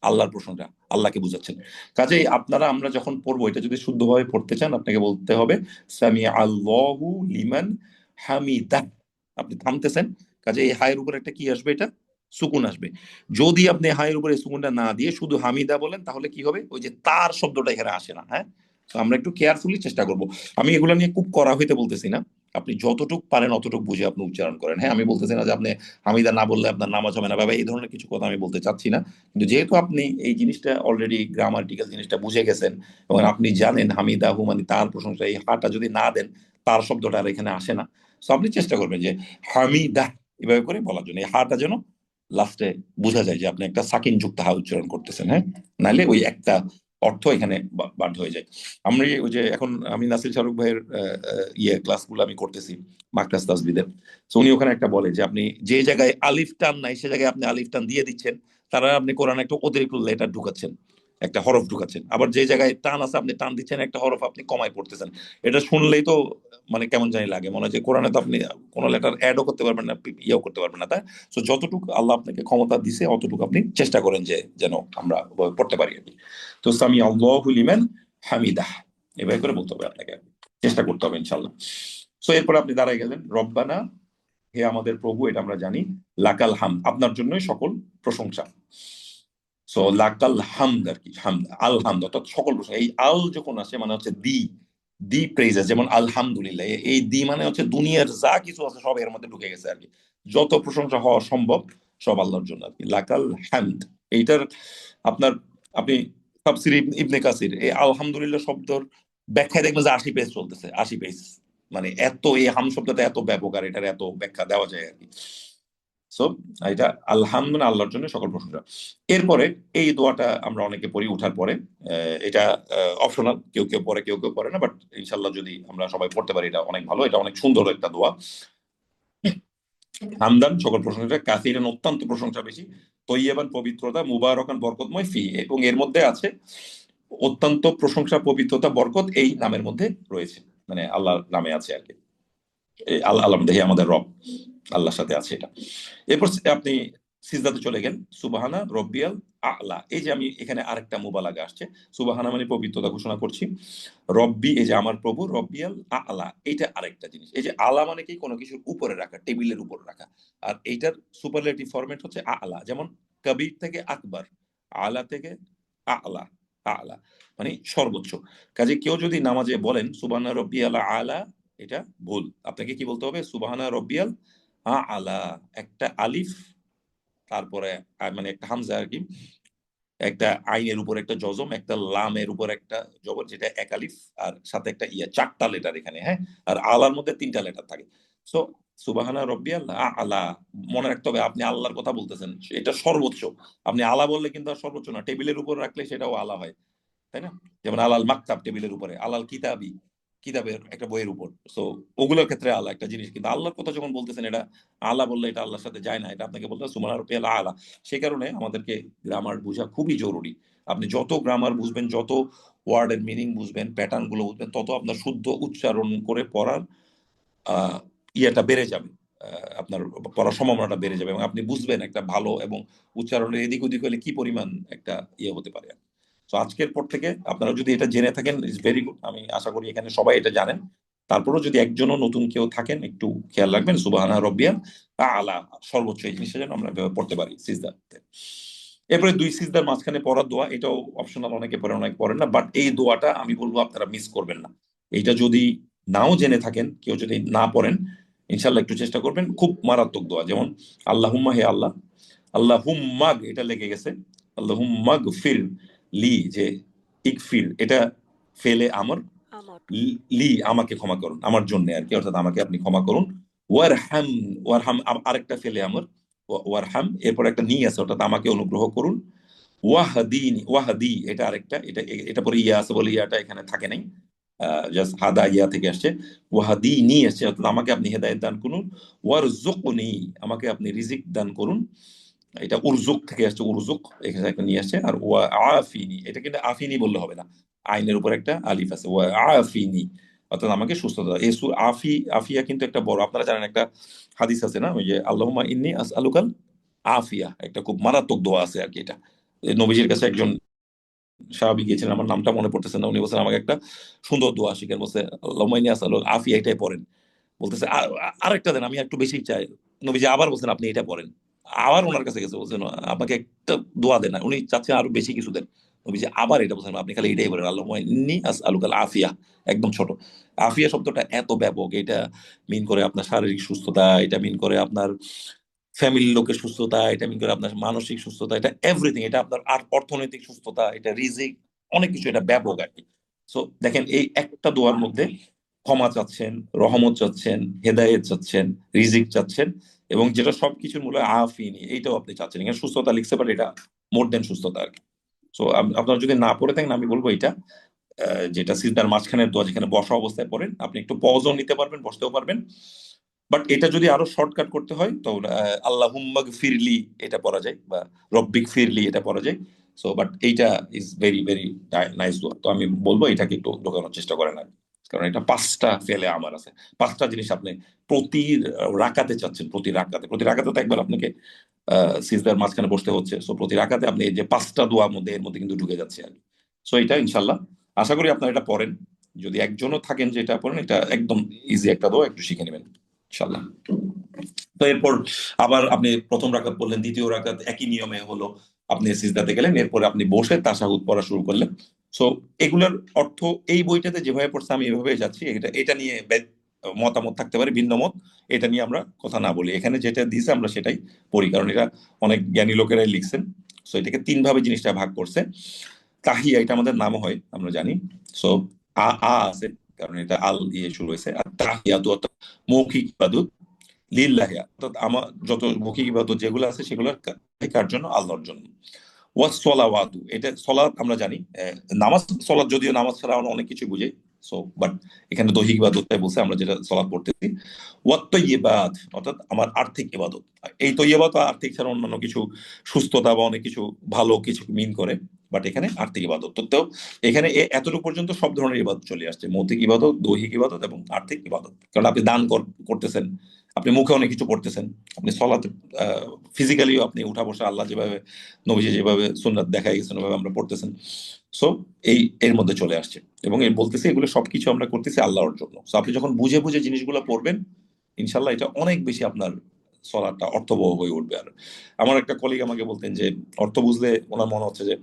আল্লাহর প্রশ্নটা আল্লাহকে বুঝাচ্ছেন। কাজেই আমরা যখন পড়বো, এটা যদি শুদ্ধভাবে পড়তে চান, আপনাকে বলতে হবে সামি আল্লাহু লিমান হামিদা। আপনি থামতেছেন, কাজে এই হায়ের উপর একটা কি আসবে? এটা সুকুন আসবে। যদি আপনি হায়ের উপরে সুকুনটা না দিয়ে শুধু হামিদা বলেন, তাহলে কি হবে? ওই যে তার শব্দটা এখানে আসে না। হ্যাঁ, তো আমরা একটু কেয়ারফুলি চেষ্টা করব। আমি এগুলো নিয়ে খুব কড়া হইতে বলতেছি না, আপনি যতটুক পারেন অতটুক বুঝে আপনি উচ্চারণ করেন। হ্যাঁ, আমি বলতেছি না যে আপনি হামিদা না বললে আপনার নামাজ হবে না, বাবা, এই ধরনের কিছু কথা আমি বলতে চাচ্ছি না। কিন্তু যেহেতু আপনি এই জিনিসটা অলরেডি গ্রামাটিক্যাল জিনিসটা বুঝে গেছেন, এবং আপনি জানেন হামিদাহু মানে তার প্রশংসা, এই হাটা যদি না দেন, তার শব্দটা আর এখানে আসে না। তো আপনি চেষ্টা করবেন যে হামিদা এভাবে করে বলার জন্য, এই হাটা যেন লাস্টে বোঝা যায় যে আপনি একটা সাকিন যুক্ত হা উচ্চারণ করতেছেন। হ্যাঁ, নাহলে ওই একটা অর্থ এখানে বাধ্য হয়ে যায়। আমরা ওই যে এখন আমি নাসির শাহরুখ ভাইয়ের ক্লাসগুলো আমি করতেছি, মাকরাজ তাসবিদের। তো উনি ওখানে একটা বলে যে আপনি যে জায়গায় আলিফ টান নাই, সে জায়গায় আপনি আলিফ টান দিয়ে দিচ্ছেন, তারা আপনি কোরআনে একটা অতিরিক্ত লেটার ঢুকাচ্ছেন, একটা হরফ ঢুকাচ্ছেন। আবার যে জায়গায় টান আছে, আপনি টান দিচ্ছেন, একটা হরফ আপনি কমায় পড়তেছেন। এটা শুনলেই তো মানে কেমন জানি লাগে, মনে হয় যে কোরআনে তো আপনি কোনো লেটার অ্যাডও করতে পারবেন না, ইয়েও করতে পারবেন না, তাই। তো যতটুকু আল্লাহ আপনাকে ক্ষমতা দিছে, অতটুকু আপনি চেষ্টা করেন যে যেন আমরা পড়তে পারি আর কি। তো সামি আল্লাহু লিমান হামিদাহ, এভাবে করে বলতে হবে আপনাকে, চেষ্টা করতে হবে ইনশাল্লাহ। সো এরপর আপনি দাঁড়ায় গেলেন, রব্বানা, হে আমাদের প্রভু, এটা আমরা জানি। লাকাল হাম, আপনার জন্যই সকল প্রশংসা। সো লাকাল হামদ আর কি, হামদ আল হামদ অর্থাৎ সকল প্রশংসা। এই আল যখন আসে মানে হচ্ছে দি প্রেইজেস, যেমন আলহামদুলিল্লাহ, এই দি মানে হচ্ছে দুনিয়ার যা কিছু আছে সব এর মধ্যে ঢুকে গেছে আর কি। যত প্রশংসা হওয়া সম্ভব সব আল্লাহর জন্য আর কি, লাকাল হামদ। এইটার আপনার আপনি তাফসীর ইবনে কাসির এই আলহামদুলিল্লাহ শব্দর ব্যাখ্যায় দেখবেন যে 80 পেজ চলতেছে, 80 পেজ। মানে এত এই হাম শব্দটা এত ব্যাপক, আর এটার এত ব্যাখ্যা দেওয়া যায় আর কি। সো এটা আলহামদুলিল্লাহ, আল্লাহর জন্য সকল প্রশংসা। এরপরে এই দোয়াটা আমরা অনেকে পড়ি উঠার পরে। এটা অপশনাল, কেউ কেউ পড়ে, কেউ কেউ পড়ে না, বাট ইনশাল্লাহ যদি আমরা সবাই পড়তে পারি, এটা অনেক ভালো, এটা অনেক সুন্দর একটা দোয়া। হামদান সকল প্রশংসা, কাসিরান অত্যন্ত প্রশংসা বেশি, তৈয়বান পবিত্রতা, মুবারকান বরকতময়, ফি, এবং এর মধ্যে আছে অত্যন্ত প্রশংসা, পবিত্রতা, বরকত এই নামের মধ্যে রয়েছে, মানে আল্লাহর নামে আছে আর কি। আল্লাহ মধ্যে আমাদের রব, আল্লাহর সাথে আছে এটা। এরপর আপনি সিজদাতে চলে গেলেন, সুবহানা রব্বিয়াল আ'লা। এই যে আমি এখানে আরেকটা মুবালাগা আসছে, সুবহানা মানে পবিত্রতা ঘোষণা করছি, রব্বি এই যে আমার প্রভু, রব্বিয়াল আ'লা এইটা আরেকটা জিনিস। এই যে আলা মানে কি, কোনো কিছুর উপরে রাখা, টেবিলের উপর রাখা। আর এইটার সুপারলেটিভ ফরম্যাট হচ্ছে আ'লা, যেমন কবির থেকে আকবার, আলা থেকে আ'লা, আ'লা মানে সর্বোচ্চ। কাজে কেউ যদি নামাজে বলেন সুবহানা রব্বিয়াল আ'লা, এটা ভুল। আপনাকে কি বলতে হবে? সুবহানা রব্বিয়াল আ'লা, একটা আলিফ, তারপরে মানে একটা হামজা আর কি, একটা আইনের উপর একটা জজম, একটা লামের উপর একটা জবর, যেটা এক আলিফ, আর সাথে একটা চারটা লেটার এখানে। হ্যাঁ, আর আলার মধ্যে তিনটা লেটার থাকে। সো সুবহানা রব্বিয়াল আ'লা, মনে রাখতে হবে আপনি আল্লাহর কথা বলতেছেন, এটা সর্বোচ্চ। আপনি আলা বললে কিন্তু আর সর্বোচ্চ না, টেবিলের উপর রাখলে সেটাও আলা হয়, তাই না? যেমন আলাল মাকতাব টেবিলের উপরে, আলাল কিতাবি কিতাবের একটা বইয়ের উপর। সো ওগুলোর ক্ষেত্রে আলা একটা জিনিস, কিন্তু আল্লাহর কথা যখন বলতেছেন, এটা আলা বললে এটা আল্লাহর সাথে যায় না, এটা আপনাকে বলতে হবে সুবহানা রাব্বিয়াল আলা। সেই কারণে আমাদেরকে গ্রামার বোঝা খুবই জরুরি। আপনি যত গ্রামার বুঝবেন, যত ওয়ার্ডের মিনিং বুঝবেন, প্যাটার্ন গুলো বুঝবেন, তত আপনার শুদ্ধ উচ্চারণ করে পড়ার ইয়েটা বেড়ে যাবে, আপনার পড়ার সম্ভাবনাটা বেড়ে যাবে এবং আপনি বুঝবেন একটা ভালো এবং উচ্চারণের এদিক ওদিক হলে কি পরিমাণ একটা ইয়ে হতে পারে। তো আজকের পর থেকে আপনারা যদি এটা জেনে থাকেন ইটস ভেরি গুড, আমি আশা করি এখানে সবাই এটা জানেন। তারপরেও যদি একজনও নতুন কেউ থাকেন একটু খেয়াল রাখবেন সুবহানা রব্বিয়াল আলা, সর্বোচ্চ এই জিনিসটা যেন আমরা এভাবে পড়তে পারি সিজদাতে। এরপরে 2 সিজদার মাঝখানে পড়ার দোয়া, এটাও অপশনাল, অনেকে পড়েন অনেকে পড়েন না, বাট এই দোয়াটা আমি বলবো আপনারা মিস করবেন না। এইটা যদি নাও জেনে থাকেন, কেউ যদি না পড়েন, ইনশাল্লাহ একটু চেষ্টা করবেন, খুব মারাত্মক দোয়া। যেমন আল্লাহুম্মা, হে আল্লাহ, আল্লাহুম্মাগ এটা লেগে গেছে, আল্লাহুম্মাগ ফির লি, যে ইগফির এটা ফেলে আমার, আমার লি আমাকে ক্ষমা করুন, আমার জন্য আর কি, অর্থাৎ আমাকে আপনি ক্ষমা করুন। ওয়ারহাম, ওয়ারহাম আরেকটা ফেলে আমার, ওয়ারহাম এরপর একটা নি আছে, অর্থাৎ আমাকে অনুগ্রহ করুন। ওয়াহদিনি, ওয়াহদি এটা আরেকটা, এটা পরে ইয়া আছে বলে ইয়াটা এখানে থাকে নাই, জাস্ট হাদা ইয়া থেকে আসছে, ওয়াহদিনি আসছে, অর্থাৎ আমাকে আপনি হেদায়েত দান করুন। ওয়ারজুকনি আমাকে আপনি রিজিক দান করুন, এটা উরজুক থেকে আসছে, উরজুক এখানে একটা নিয়ে আসছে। আর ওয়া আফিনি, এটা কিন্তু আফিনি বললে হবে না, আইনের উপর একটা আলিফ আছে, ওয়া আফিনি অর্থাৎ আমাকে সুস্থতা দাও। এই আফিয়া কিন্তু একটা বড়, আপনারা জানেন একটা হাদিস আছে না, ওই যে আল্লাহুম্মা ইন্নী আসআলুকাল আফিয়া, একটা খুব মারাত্মক দোয়া আছে আর কি। এটা এই নবীজির কাছে একজন সাহাবী গিয়েছিলেন, আমার নামটা মনে পড়তেছে না, উনি বলছেন আমাকে একটা সুন্দর দোয়া শিখেন, বলছে আল্লাহুম্মা ইন্নী আসআলুকা আফিয়া, এটাই পড়েন। বলতেছে আরেকটা দেন, আমি একটু বেশি চাই। নবীজি আবার বলছেন আপনি এটা পড়েন। আবার ওনার কাছে গেছে, বলছেন আপনাকে একটা দোয়া দেন, উনি চাচ্ছেন আরো বেশি কিছু দেন। নবীজি আবার এটা বলছেন আপনি খালি এটাই বলেন, আল্লাহুম্মা ইন্নী আসআলুকাল আফিয়া, একদম ছোট। আফিয়া শব্দটা এত ব্যাপক, এটা মিন করে আপনার শারীরিক সুস্থতা, এটা মিন করে আপনার ফ্যামিলির লোকের সুস্থতা, এটা মিন করে আপনার মানসিক সুস্থতা, এটা এভরিথিং, এটা আপনার অর্থনৈতিক সুস্থতা, এটা রিজিক, অনেক কিছু, এটা ব্যাপক আর কি। সো দেখেন এই একটা দোয়ার মধ্যে ক্ষমা চাচ্ছেন, রহমত চাচ্ছেন, হেদায়েত চাচ্ছেন, রিজিক চাচ্ছেন, এবং যেটা সবকিছুর মূলে আফিনি এইটাও আপনি চাচ্ছেন। এখানে সুস্থতা লিখছে, বাট এটা মোর দেন সুস্থতা আর কি। সো আপনারা যদি না পড়ে থাকেন, আমি বলবো এটা যেটা সিজদার মাঝখানের দোয়া, যেখানে বসা অবস্থায় পড়েন, আপনি একটু পজও নিতে পারবেন, বসতেও পারবেন। বাট এটা যদি আরো শর্টকাট করতে হয় তো আল্লাহুম্মাগ ফিরলি এটা পড়া যায়, বা রব্বিক ফিরলি এটা পড়া যায়। সো বাট এইটা ইজ ভেরি ভেরি নাইস দোয়া। তো আমি বলবো এটাকে একটু ঢোকানোর চেষ্টা করেন আর কি। কারণ এটা 5টা ফেলে আমার আছে, 5টা জিনিস আপনি প্রতি রাকাতে চাচ্ছেন, প্রতি রাকাতে তো একবার আপনাকে সিজদার মাঝখানে বসতে হচ্ছে। সো প্রতি রাকাতে আপনি এই যে 5টা দোয়ার মধ্যে এর মধ্যে কিন্তু ঢুকে যাচ্ছে আর কি। সো এটা ইনশাল্লাহ আশা করি আপনারা এটা পড়েন। যদি একজনও থাকেন যে এটা পড়েন, এটা একদম ইজি একটা দোয়া, একটু শিখে নেবেন ইনশাল্লাহ। তো এরপর আবার আপনি প্রথম রাকাত পড়লেন, দ্বিতীয় রাকাত একই নিয়মে হলো, আপনি সিজদাতে গেলেন, এরপরে আপনি বসে তাশাহুদ পড়া শুরু করলেন। সো এগুলোর অর্থ এই বইটাতে যেভাবে পড়ছে আমি এভাবে যাচ্ছি, এটা নিয়ে মতামত থাকতে পারে, ভিন্ন মত, এটা নিয়ে আমরা কথা না বলি। এখানে যেটা দিয়েছে আমরা সেটাই পড়ি, কারণ এটা অনেক জ্ঞানী লোকেরাই লিখছেন। সো এটাকে 3 ভাবে জিনিসটা ভাগ করছে। তাহিয়া এটা আমাদের নাম হয় আমরা জানি, সো আছে কারণ এটা আল দিয়ে শুরু হয়েছে। আর তাহিয়াতু অর্থাৎ মৌখিক ইবাদত, লিল্লাহি অর্থাৎ আমার যত মৌখিক ইবাদত যেগুলো আছে সেগুলো কার জন্য? আল্লাহর জন্য। ওয়াস সলাওয়াতু এটা সলাত আমরা জানি, নামাজ সলাত, যদিও নামাজ ছাড়া আমরা অনেক কিছু বুঝি। সো বাট এখানে দৈহিক ইবাদতটাই বলছে, আমরা যেটা সলাত পড়তেছি। ওয়াত তাইয়্যিবাত অর্থাৎ আমার আর্থিক ইবাদত। এই তাইয়্যিবাত আর্থিক ছাড়া অন্যান্য কিছু, সুস্থতা বা অনেক কিছু ভালো কিছু মিন করে, বাট এখানে আর্থিক ইবাদত। তো এখানে এতটুকু পর্যন্ত সব ধরনের ইবাদত চলে আসছে, মৌখিক ইবাদত, দৈহিক ইবাদত এবং আর্থিক ইবাদত। কারণ আপনি দান করতেছেন, আপনি মুখে অনেক কিছু পড়তেছেন, আপনি সলাতে ফিজিক্যালিও আপনি উঠা বসা, আল্লাহ যেভাবে নবীজি যেভাবে সুন্নাত দেখাই গেছেন ওভাবে আমরা পড়তেছেন। সো এর মধ্যে চলে আসছে, এবং বলতেছি এগুলো সবকিছু আমরা করতেছি আল্লাহর জন্য। সো আপনি যখন বুঝে বুঝে জিনিসগুলো পড়বেন, ইনশাল্লাহ এটা অনেক বেশি আপনার সলাটা অর্থবহ হয়ে উঠবে। আর আমার একটা কলিগ আমাকে বলতেন যে অর্থ বুঝলে ওনার মনে হচ্ছে যে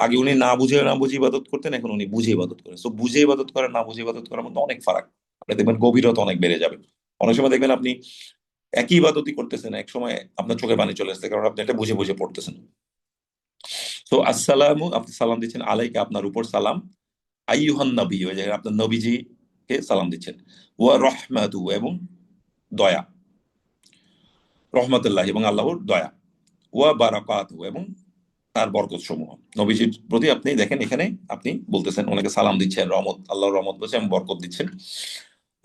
আগে উনি না বুঝে ইবাদত করতেন, এখন উনি বুঝে ইবাদত করেন। সো বুঝে ইবাদত করা, না বুঝে ইবাদত করার মধ্যে অনেক ফারাক। আপনি দেখবেন গভীরতা অনেক বেড়ে যাবে। অনেক সময় দেখবেন আপনি একই ইবাদতই করতেছেন, এক সময় আপনার চোখে পানি চলে আসছে, কারণ আপনি এটা বুঝে বুঝে পড়তেছেন। তো আসসালামু, আপনি সালাম দিচ্ছেন, আলাইকা আপনার উপর সালাম, আইয়ুহান নবী ওই জায়গায় আপনার নবীজিকে সালাম দিচ্ছেন, ওয়া রহমাতু এবং দয়া, রহমতুল্লাহ এবং আল্লাহর দয়া, ওয়া বারাকাতু এবং তার বরকত সমূহ। নবীজির প্রতি আপনি দেখেন এখানে আপনি বলতেছেন, ওনাকে সালাম দিচ্ছেন, রহমত, আল্লাহর রহমত বলছেন এবং বরকত দিচ্ছেন।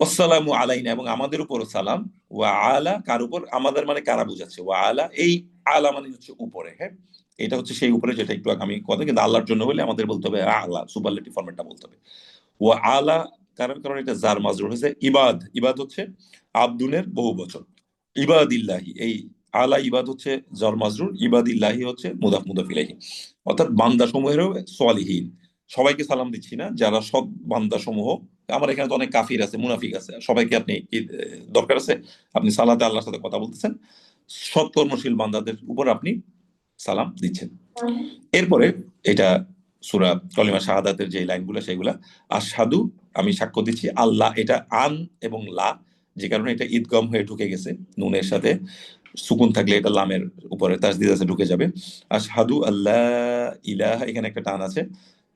আসসালামু আলাইনা, এবং আমাদের উপরও সালাম। ওয়া আলা, কার উপর? আমাদের মানে কারা বোঝাচ্ছে? ওয়া আলা, এই আলা মানে হচ্ছে উপরে, হ্যাঁ, এটা হচ্ছে সেই উপরে, যেটা একটু আগে আমি কথা, কিন্তু আল্লাহর জন্য হলে আমাদের বলতে হবে আলা, সুপারলেটিভ ফরম্যাটটা বলতে হবে। ওয়া আলা, কারণ কারণ এটা জার মাজরুর হয়েছে। ইবাদ, ইবাদ হচ্ছে আব্দুনের বহু বচন। ইবাদিল্লাহি, এই আলা ইবাদ হচ্ছে জার মাজরুর, ইবাদিল্লাহি হচ্ছে মুদাফ মুদাফ ইলাইহি। অর্থাৎ বান্দা সমূহেরও সলিহীন, সবাইকে সালাম দিচ্ছি না, যারা সৎ বান্দা সমূহ। আমার এখানে তো অনেক কাফির আছে, মুনাফিক আছে, সবাইকে আপনি দরকার আছে? আপনি সালাতে আল্লাহর সাথে কথা বলতেছেন, সৎ কর্মশীল বান্দাদের উপর আপনি সালাম দিচ্ছেন। এরপরে এটা সূরা কলিমা শাহাদাতের যে লাইনগুলো সেগুলা, আশহাদু, আমি সাক্ষ্য দিচ্ছি, আল্লাহ, এটা আন এবং লা, যে কারণে এটা ঈদগম হয়ে ঢুকে গেছে, নুনের সাথে সুকুন থাকলে এটা লামের উপরে তাসদিদ আছে, ঢুকে যাবে। আশহাদু আল্লাহ ইলাহা, এখানে একটা টান আছে,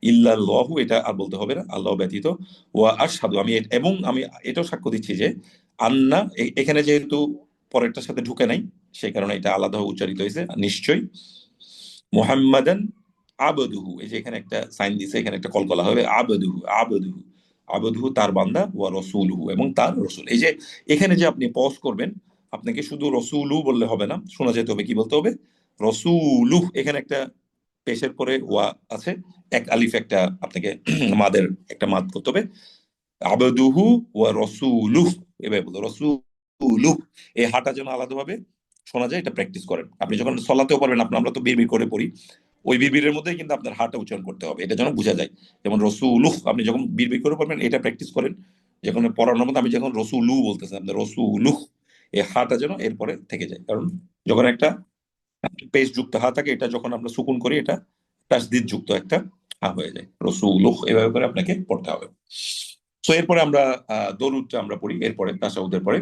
ইল্লাল্লাহু, এটা আর বলতে হবে না, আল্লাহ ব্যতীত। ওয়া আশহাদু, আমি এবং আমি এটাও সাক্ষ্য দিচ্ছি যে আন্না, এখানে যেহেতু পরেরটার সাথে ঢুকে নাই, সেই কারণে এটা আলাদাভাবে উচ্চারিত হয়েছে, নিশ্চয় মুহাম্মাদান আবদুহু, এই যে এখানে একটা সাইন দিছে, এখানে একটা কলকলা হবে, আবদুহু, আবদুহু, আবদুহু তার বান্দা, ওয়া রসুলহু, এবং তার রসুল। এই যে এখানে যে আপনি পজ করবেন, আপনাকে শুধু রসুলু বললে হবে না, শোনা যেতে হবে, কি বলতে হবে? রসুলু, এখানে একটা পেশের পরে ওয়া আছে, এক আলিফ একটা আপনাকে মাদের একটা মাদ করতে হবে। আবদুহু ওয়া রসুলুহ, এভাবে বলতে রসুলুহ, এই হাটা যেন আলাদাভাবে শোনা যায়, এটা প্র্যাকটিস করেন। আপনি যখন সলাতেও পারবেন, আমরা তো বিড়বিড় করে পড়ি, ওই বিড়বিড়ের মধ্যেই কিন্তু আপনার হাটা উচ্চারণ করতে হবে, এটা যেন বোঝা যায়। যেমন রসুলুহ, আপনি যখন বিড়বিড় করে পড়বেন, এটা প্র্যাকটিস করেন। যখন পড়ানোর মধ্যে আমি যখন রসুলু বলতেছি, আপনার রসুলুহ, এই হাটা যেন এরপরে থেকে যায়। কারণ যখন একটা পেশ যুক্ত হা থাকে, এটা যখন আমরা সুকুন করি, এটা তাসদিদ যুক্ত একটা হা হয়ে যায়। রসুলুহ, এভাবে করে আপনাকে পড়তে হবে। তো এরপরে আমরা দরুদটা আমরা পড়ি, এরপরে তাশাহুদের পরে।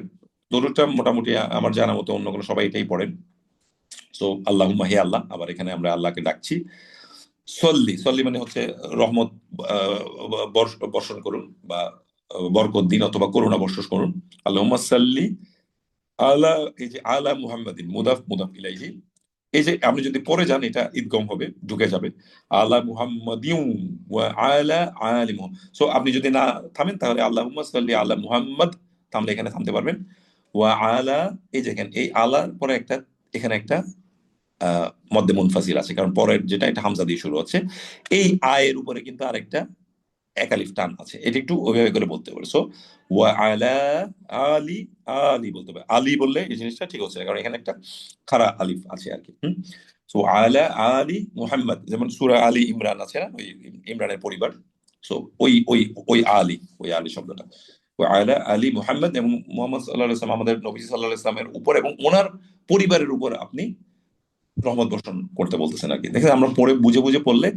দরুদটা মোটামুটি আমার জানা মতো অন্য কোনো সবাই এটাই পড়েন। সো আল্লাহুম্মা, হে আল্লাহ, আবার এখানে আমরা আল্লাহকে ডাকছি। সল্লি, সল্লি মানে হচ্ছে রহমত বর্ষণ করুন, বা বরকত দিন, অথবা করুণা বর্ষণ করুন। আল্লাহুম্মা সাল্লি আলা, এই যে আলা মুহাম্মাদিন, মুদাফ মুদাফ ইলাইহি, এই যে আপনি যদি পরে যান, এটা ঈদগম হবে, ঢুকে যাবে, আলা মুহাম্মাদিউ ওয়া আলা আলি মুহাম্মাদ। সো আপনি যদি না থামেন, তাহলে আল্লাহুম্মা সাল্লি আলা মুহাম্মাদ, থামলে এখানে থামতে পারবেন। ওয়া আলা, এই যে এই আলার পরে একটা, এখানে একটা মধ্যে মুনফাসিল আছে, কারণ পরের যেটা, এটা হামজা দিয়ে শুরু হচ্ছে। এই আয়ের উপরে কিন্তু আরেকটা এক আলিফ টান আছে, এটা একটু ওইভাবে করে বলতে হবে। সো ওয়া আলা আলি, আলি বলতে হবে, আলি বললে এই জিনিসটা ঠিক হচ্ছে না, কারণ এখানে একটা খাড়া আলিফ আছে আর কি। সো আলা আলি মুহাম্মদ, যেমন সূরা আলী ইমরান আছে না, ওই ইমরানের পরিবার। সো ওই ওই ওই আলী, ওই আলী শব্দটা, ওই আলা আলী মুহাম্মদ, এবং মুহাম্মদ সাল্লাল্লাহু আলাইহি ওয়াসাল্লাম, আমাদের নবী সাল্লাল্লাহু আলাইহি ওয়াসাল্লামের উপর এবং ওনার পরিবারের উপর আপনি রহমত বর্ষণ করতে বলতেছেন আর কি। দেখেন, আমরা পড়ে বুঝে বুঝে পড়লে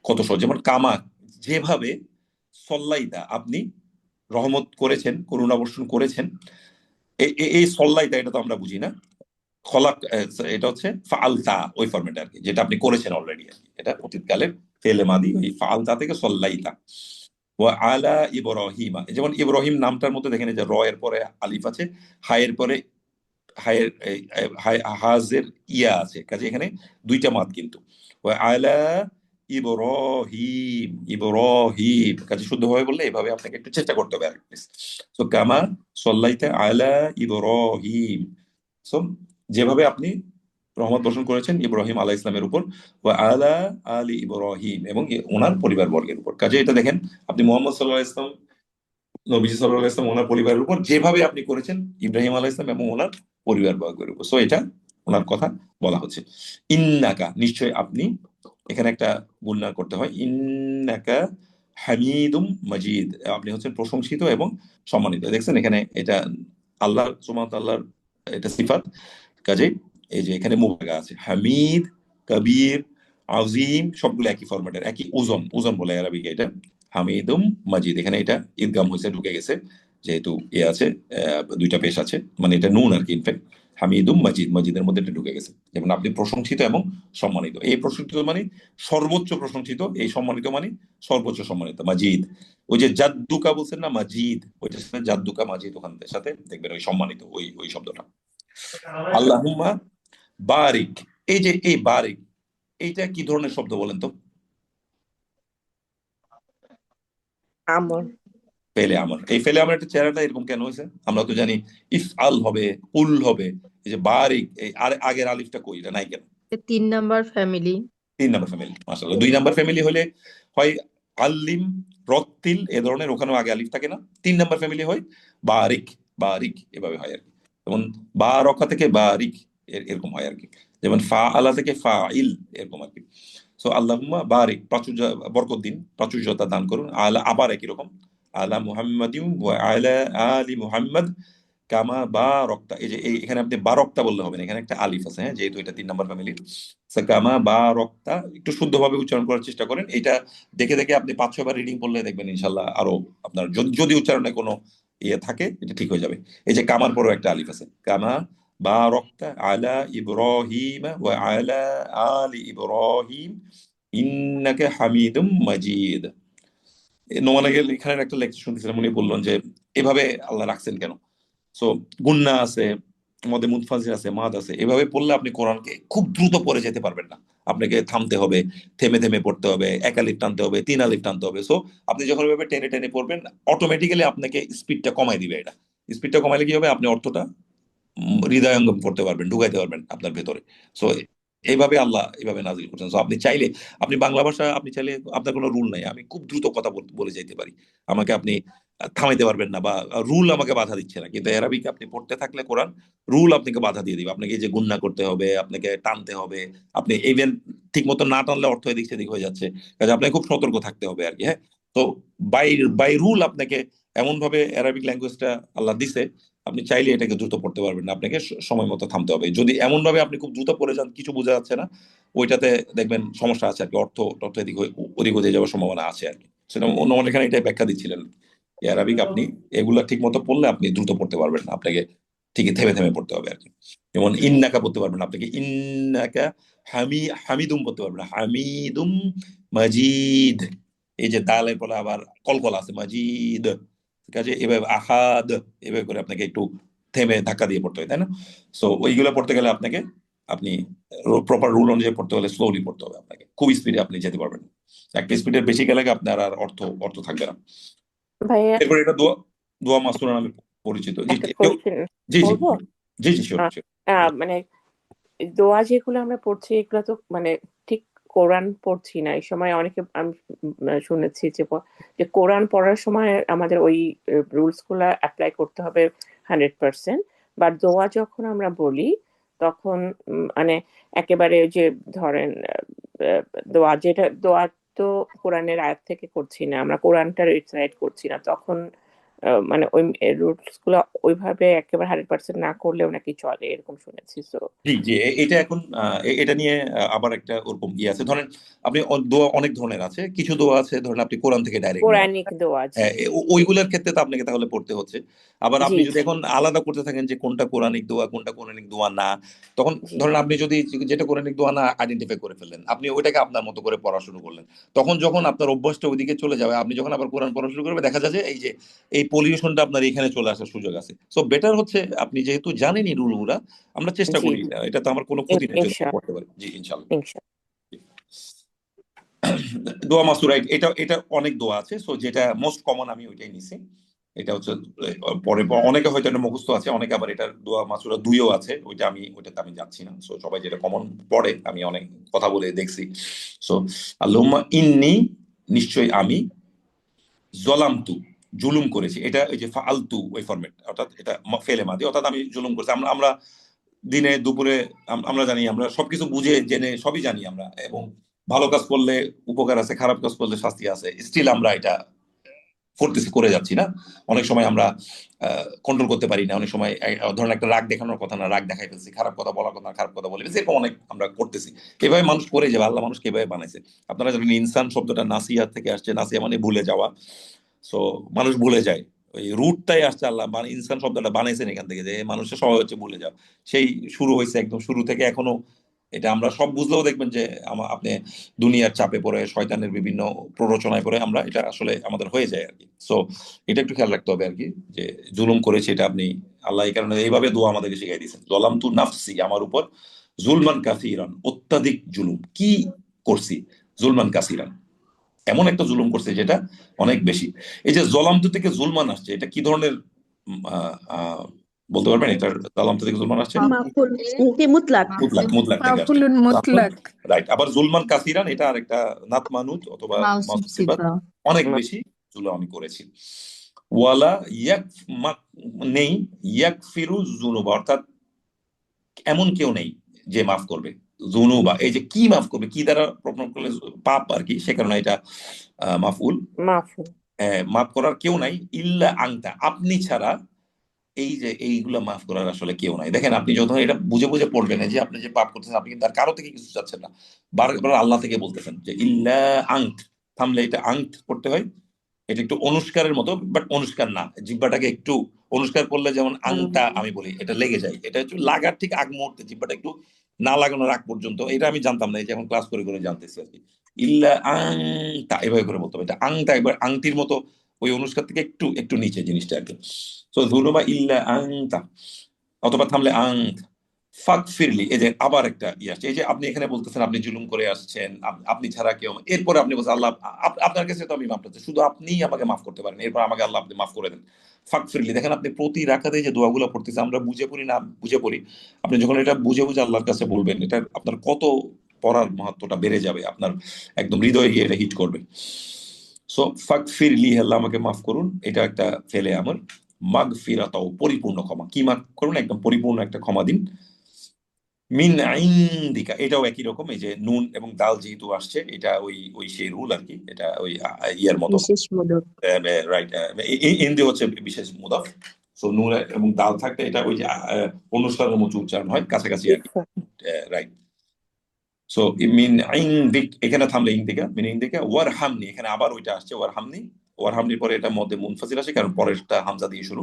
কত সহজ। যেমন কামা, যেভাবে সল্লাইদা, আপনি রহমত করেছেন, করুণা বর্ষণ করেছেন, এই সল্লাইদা, এটা তো আমরা বুঝি না। খলাক, এটা হচ্ছে ফাআলতা, ওই ফরম্যাটে আর কি, যেটা আপনি করেছেন অলরেডি আর কি, এটা অতীতকালের ফেলে মাদি, ওই ফাআলতা থেকে সল্লাইতা। ওয়া আলা ইব্রাহিমা, যেমন ইব্রাহিম নামটার মধ্যে দেখেন, এই যে র এর পরে আলিফ আছে, হায়ের পরে হায়ের হাজের ইয়া আছে, কাজে এখানে দুইটা মাদ কিন্তু। ওয়া আলা ইব্রাহিম, ইব্রাহিম, কাজে শুদ্ধভাবে বললে এভাবে আপনাকে একটু চেষ্টা করতে হবে আর কি। সো কামা সল্লাইতা আলা ইব্রাহিম, সো যেভাবে আপনি রহমত বর্ষণ করেছেন ইব্রাহিম আলাইহিস সালামের উপর, ওয়া আলা আলি ইব্রাহিম, এবং ওনার পরিবার বর্গের উপর। কাজে এটা দেখেন, আপনি মুহাম্মদ সাল্লাল্লাহু আলাইহি ওয়াসাল্লাম, নবীজি সাল্লাল্লাহু আলাইহি ওয়াসাল্লাম, ওনার পরিবারের উপর যেভাবে আপনি করেছেন ইব্রাহিম আলাইহিস সালাম এবং ওনার পরিবার বর্গের উপর। সো এটা ওনার কথা বলা হচ্ছে। ইন্নাকা, নিশ্চয় আপনি, এখানে একটা গুণনা করতে হয়, ইন্নাকা হামিদুম মাজিদ, আপনি হচ্ছেন প্রশংসিত এবং সম্মানিত। দেখছেন এখানে, এটা আল্লাহ সুবহানাহু ওয়া তাআলার এটা সিফাত, কাজে এই যে এখানে মুবালাগা আছে, হামিদ, কবির, আজিম, সবগুলো একই ফরম্যাটের, একই ওজন, ওজন বলে আরবিকে এটা, হামিদুম মাজিদ। এখানে এটা ঈদগাম হয়েছে, ঢুকে গেছে, যেহেতু এ আছে, দুইটা পেশ আছে, মানে এটা নুন আর কি, ইনফ্যাক্ট হামিদুম মাজিদ, মাজিদের মধ্যে এটা ঢুকে গেছে। যেমন আপনি প্রশংসিত এবং সম্মানিত, এই প্রশংসিত মানে সর্বোচ্চ প্রশংসিত, এই সম্মানিত মানে সর্বোচ্চ সম্মানিত, মাজিদ। ওই যে জাদ্দুকা বলছেন না, মাজিদ, ওইটার সাথে জাদ্দুকা মাজিদ, ওখান সাথে দেখবেন ওই সম্মানিত, ওই ওই শব্দটা। আল্লাহুম্মা বারিক, এই যে এই বারিক, এইটা কি ধরনের শব্দ বলেন তো? আমর, ফেলে আমর, এই ফেলে আমর একটা চেহারাটা এরকম কেন হয়েছে? আমরা তো জানি ইফ আল হবে, উল হবে, এই যে বারিক, এই আগের আলিফটা কই, এটা নাই কেন? 3 নাম্বার ফ্যামিলি। 3 নাম্বার ফ্যামিলি, মাশাআল্লাহ। 2 নাম্বার ফ্যামিলি হলে হয় আল্লিম, রত্তিল, এ ধরনের, ওখানেও আগে আলিফ থাকে না। 3 নাম্বার ফ্যামিলি হয় বারিক, বারিক, এভাবে হয় আর কি। যেমন বা রক্ষা থেকে বারিক, এরকম হয় আর কি। যেমন ফা আলা থেকে ফা ইল, এরকম আর কি। সো আল্লাহুম্মা বারিক, প্রাচুর্য, বরকত দিন, প্রাচুর্যতা দান করুন। আলা, আবার একই রকম, আলা মুহাম্মাদিন ওয়া আলা আলি মুহাম্মাদ কামা বারাকতা, এই যে এখানে আপনি বারকতা বললে হবে না, এখানে একটা আলিফ আছে, হ্যাঁ, যেহেতু এটা 3 নাম্বার ফ্যামিলি। কামা বারাকতা, একটু শুদ্ধভাবে উচ্চারণ করার চেষ্টা করেন। এটা দেখে দেখে আপনি 5-6 বার রিডিং পড়লে দেখবেন ইনশাল্লাহ আরো আপনার যদি উচ্চারণে কোনো ইয়ে থাকে এটা ঠিক হয়ে যাবে। এই যে কামার পরেও একটা আলিফ আছে, কামা বারাকতা আলা ইব্রাহিম ওয়া আলা আলি ইব্রাহিম ইন্নাকা হামিদুম মাজিদ। নোমান এখানে একটা লেকচার শুনতেছিলাম, উনি বললেন যে এভাবে আল্লাহ রাখছেন কেন। সো গুন্না আছে, মধ্যে মুনফাসিল আছে, মাদ আছে, এভাবে পড়লে আপনি কোরআনকে খুব দ্রুত পড়ে যেতে পারবেন না। আপনাকে থামতে হবে, থেমে থেমে পড়তে হবে, 1 আলিফ টানতে হবে, 3 আলিফ টানতে হবে। সো আপনি যখন এভাবে টেনে টেনে পড়বেন, অটোমেটিক্যালি আপনাকে স্পিডটা কমাই দিবে। এটা স্পিডটা কমাইলে কি হবে, আপনি অর্থটা হৃদয়ঙ্গম করতে পারবেন, ঢুকাইতে পারবেন আপনার ভেতরে। সো এইভাবে আল্লাহ এইভাবে নাজিল করছেন। সো আপনি চাইলে, আপনি বাংলা ভাষা, আপনি চাইলে, আপনার কোনো রুল নাই, আমি খুব দ্রুত কথা বলে যাইতে পারি, আমাকে আপনি থামাইতে পারবেন না, বা রুল আমাকে বাধা দিচ্ছে না। কিন্তু অ্যারাবিক আপনি পড়তে থাকলে কোরআন রুল আপনাকে বাধা দিয়ে দিবে। আপনাকে এই যে গুন্না করতে হবে, আপনাকে টানতে হবে, আপনি ইভেন ঠিক মতো না টানলে অর্থ এদিক সেদিক হয়ে যাচ্ছে, কাজে আপনাকে খুব সতর্ক থাকতে হবে আর কি। হ্যাঁ, তো বাই বাই রুল আপনাকে এমন ভাবে অ্যারাবিক ল্যাঙ্গুয়েজটা আল্লাহ দিছে, আপনি চাইলে এটাকে দ্রুত পড়তে পারবেন না, আপনাকে সময় মতো থামতে হবে। যদি এমন ভাবে আপনি খুব দ্রুত পড়ে যান, কিছু বোঝা যাচ্ছে না, ওইটাতে দেখবেন সমস্যা আছে আর কি, অর্থ এদিক ওদিক হয়ে যাওয়ার সম্ভাবনা আছে আর কি। সেটা অন্য এখানে এটাই ব্যাখ্যা দিচ্ছিলেন। অ্যারাবিক আপনি এগুলা ঠিক মতো পড়লে আপনি দ্রুত পড়তে পারবেন না, আপনাকে ঠিকই থেমে থেমে পড়তে হবে আর কি। যেমন ইন্নাকা পড়তে পারবেন না, আপনাকে ইন্নাকা, হামিদুম পড়তে পারবেন না, হামিদুম মাজিদ, এই যে দালের পরে আবার কলকলা আছে, মাজিদ, কাজে এভাবে আহাদ, এভাবে করে আপনাকে একটু থেমে ধাক্কা দিয়ে পড়তে হয়, তাই না? সো ওইগুলো পড়তে গেলে আপনাকে, আপনি প্রপার রুল অনুযায়ী পড়তে হলে স্লোলি পড়তে হবে, আপনাকে খুব স্পিডে আপনি যেতে পারবেন না। একটা স্পিডের বেশি গেলে আপনার আর অর্থ থাকবে না। ভাইয়া এরপর এটা দোয়া, দোয়া মাসুরা নামে পরিচিত। জি একটা কেউ, কোশ্চেন জি জি বলবো? জি জি শিওর শিওর। মানে দোয়া যেগুলো আমরা পড়ছি এগুলো তো মানে ঠিক কোরআন পড়ছি না এই সময়। অনেকে আমি শুনেছি যে কোরআন পড়ার সময় আমাদের ওই রুলস গুলা অ্যাপ্লাই করতে হবে 100%, বাট দোয়া যখন আমরা বলি তখন মানে একেবারে ওই যে ধরেন দোয়া তো কোরআনের আয়াত থেকে করছি না, আমরা কোরআনটা রিসাইট করছি না, তখন মানে ওই রুলস গুলো ওইভাবে একেবারে 100% না করলেও নাকি চলে, এরকম শুনেছি। সো জি জি এটা এখন এটা নিয়ে আবার একটা ওরকম ইয়ে আছে। ধরেন আপনি দোয়া অনেক ধরনের আছে, কিছু দোয়া আছে ধরেন আপনি কোরআন থেকে ডাইরেক্ট নেওয়া, কোরআনিক দোয়া, জি ওইগুলোর ক্ষেত্রে তো আপনাকে তাহলে পড়তে হচ্ছে। আবার জি আপনি যদি জি এখন আলাদা করতে থাকেন যে কোনটা কোরআনিক দোয়া কোনটা কোরআনিক দোয়া না, তখন জি ধরেন আপনি যদি যেটা কোরআনিক দোয়া না আইডেন্টিফাই করে ফেললেন, আপনি ওইটাকে আপনার মতো করে পড়া শুরু করলেন, তখন যখন আপনার অভ্যাসটা ওইদিকে চলে যাবে, আপনি যখন আবার কোরআন পড়া শুরু করবে, দেখা যায় যে এই যে এই পলিউশনটা আপনার এখানে চলে আসার সুযোগ আছে। সো বেটার হচ্ছে আপনি যেহেতু জানেনই রুলগুলা, আমরা চেষ্টা জি করি, এটা তো আমার কোনো ক্ষতি নেই যদি ইনশাআল্লাহ পড়তে পারি। জি ইনশাল্লাহ। ইনশাআল্লাহ। দোয়া মাসুরা, এটা অনেক দোয়া আছে, সো যেটা মোস্ট কমন আমি ওইটাই নিছি। এটা হচ্ছে পরে অনেকে হয়তো এটা মুখস্থ আছে, অনেকে আবার এটা দোয়া মাসুরা 2ও আছে, ওইটাতে আমি যাচ্ছি না। সো সবাই যেটা কমন পড়ে, আমি অনেক কথা বলে দেখছি। সো আল্লাহুম্মা ইন্নি, নিশ্চয়ই আমি, জলামতু, জুলুম করেছি, এটা ওই যে ফাআলতু ওই ফরম্যাট, অর্থাৎ এটা ফেলে মাদি, অর্থাৎ আমি জুলুম করেছি। আমরা দিনে দুপুরে আমরা জানি, আমরা সবকিছু বুঝে জেনে সবই জানি আমরা, এবং ভালো কাজ করলে উপকার আছে, খারাপ কাজ করলে শাস্তি আছে, স্টিল আমরা এটা করতেছি, করে যাচ্ছি না। অনেক সময় আমরা কন্ট্রোল করতে পারি না, অনেক সময় ধরেন একটা রাগ দেখানোর কথা না, রাগ দেখাই ফেলছি, খারাপ কথা বলার কথা না, খারাপ কথা বলে ফেলছি, এরকম অনেক আমরা করতেছি। এভাবে মানুষ করে যাবে, আল্লাহ মানুষকে এভাবে বানাইছে। আপনারা জানেন ইনসান শব্দটা নাসিয়া থেকে আসছে, নাসিয়া মানে ভুলে যাওয়া। সো মানুষ ভুলে যায়, ওই রুটটাই আসছে, আল্লাহ মানে ইনসান শব্দটা বানাইছেন এখান থেকে, যে মানুষের স্বভাব হচ্ছে ভুলে যাওয়া। সেই শুরু হয়েছে একদম শুরু থেকে এখনো। এটা আমরা সব বুঝলেও দেখবেন যে আপনি দুনিয়ার চাপে পড়ে, শয়তানের বিভিন্ন প্ররোচনায় পড়ে আমরা এটা আসলে আমাদের হয়ে যায় আর কি। সো এটা একটু খেয়াল রাখতে হবে আর কি, যে জুলুম করেছে এটা আপনি, আল্লাহ এই কারণে এইভাবে দোয়া আমাদেরকে শিখাই দিয়েছেন, জলামতু নাফসি, আমার উপর, জুলমান কাসিরান, অত্যাধিক জুলুম কি করছি, জুলমান কাসিরান, এমন একটা জুলুম করছে যেটা অনেক বেশি। এই যে জলামতু থেকে জুলমান আসছে, এটা কি ধরনের বলতে পারবেন? এটা জলামতু থেকে জুলমান আসছে মাফুল মুতলাক মুতলাক থেকে আসছে। মাফুলুন মুতলাক রাইট। আবার জুলমান কাসিরান, এটা আরেকটা নাত মানুত অথবা মাউসুফ মাউসুফ সিফাত, সিফা অনেক বেশি জুলুম আমি করেছি। ওয়ালা নেই ইয়াকফিরু যুনুবা, অর্থাৎ এমন কেউ নেই যে মাফ করবে। যুনুবা, এই যে কি মাফ করবে, কি দ্বারা প্রমাণ করলে পাপ আর কি, সে কারণে এটা মাফউল। মাফুল। মাফ করার কেউ নাই, ইল্লা আংতা, আপনি ছাড়া এই যে এইগুলা মাফ করার আসলে কেউ নাই। দেখেন, আপনি যখন এটা বুঝে বুঝে পড়বেন যে আপনি যে পাপ করতেছেন, আপনি কিন্তু আর কারো থেকে কিছু চাচ্ছেন না, বারবার আল্লাহ থেকে বলতেছেন যে ইল্লা আংত, থামলে এটা আংত করতে হয়। এটা একটু অনুষ্কারের মতো, বাট অনুষ্কার না, জিব্বাটাকে একটু অনুষ্কার করলে যেমন আংটা আমি বলি, এটা লেগে যায়, এটা একটু লাগার ঠিক আগ মুহূর্তে, জিব্বাটা একটু না লাগানোর আগ পর্যন্ত, এটা আমি জানতাম না, এই যে এখন ক্লাস করে করে জানতেছি আর কি। ইল্লা আংতা এভাবে করে বলতে হবে, এটা আংটা একবার আংটির মতো, ওই অনুষ্কার থেকে একটু একটু নিচে জিনিসটা আর কি। সো যুনুবা ইল্লা আংতা, অথবা থামলে আংত ফাগফিরলি, এই যে আবার একটা আসছে, এই যে আপনি এখানে বলতেছেন আপনি জুলুম করে আসছেন, আপনি ছাড়া কেউ, এরপরে আপনি বলছেন আল্লাহ আপনার কাছে তো আমি মাফ চাচ্ছি, শুধু আপনিই আমাকে মাফ করতে পারেন, এরপর আমাকে আল্লাহ আপনি মাফ করে দেন। ফাগফিরলি, দেখেন আপনি প্রতি রাকাতে যে দোয়াগুলো পড়তেছেন, আমরা বুঝে পড়ি না বুঝে পড়ি, আপনি যখন এটা বুঝে বুঝে আল্লাহর কাছে বলবেন, এটা আপনার কত পড়ার মাহাত্মটা বেড়ে যাবে, আপনার একদম হৃদয়ে গিয়ে এটা হিট করবে। সো ফাগফিরলি, আল্লাহ আমাকে মাফ করুন, এটা একটা ফেলে আমল। মাগফিরাতাও, পরিপূর্ণ ক্ষমা, কি মাফ করুন, একদম পরিপূর্ণ একটা ক্ষমা দিন। মিন ইনদিকা, এটাও একই রকম, এই যে নুন এবং দাল যেহেতু আসছে, এটা ওই সেই রুল আর কি, এটা ওই ইয়ার মতো, বিশেষ মুদত রাইট। ইন্দি হচ্ছে বিশেষ মুদাফ, সো নুন এবং দাল থাকতে এটা ওই যে অনুষ্কারের মতো উচ্চারণ হয়, কাছাকাছি আর কি, রাইট। সো মিন ইনদিক, এখানে থামলে ইনদিকা, মিন ইনদিকা। ওয়ারহামনি, এখানে আবার ওইটা আসছে ওয়ারহামনি, ওয়ারহামনির পরে এটা মধ্যে মুনফাসিল আসে, কারণ পরেরটা হামজা দিয়ে শুরু।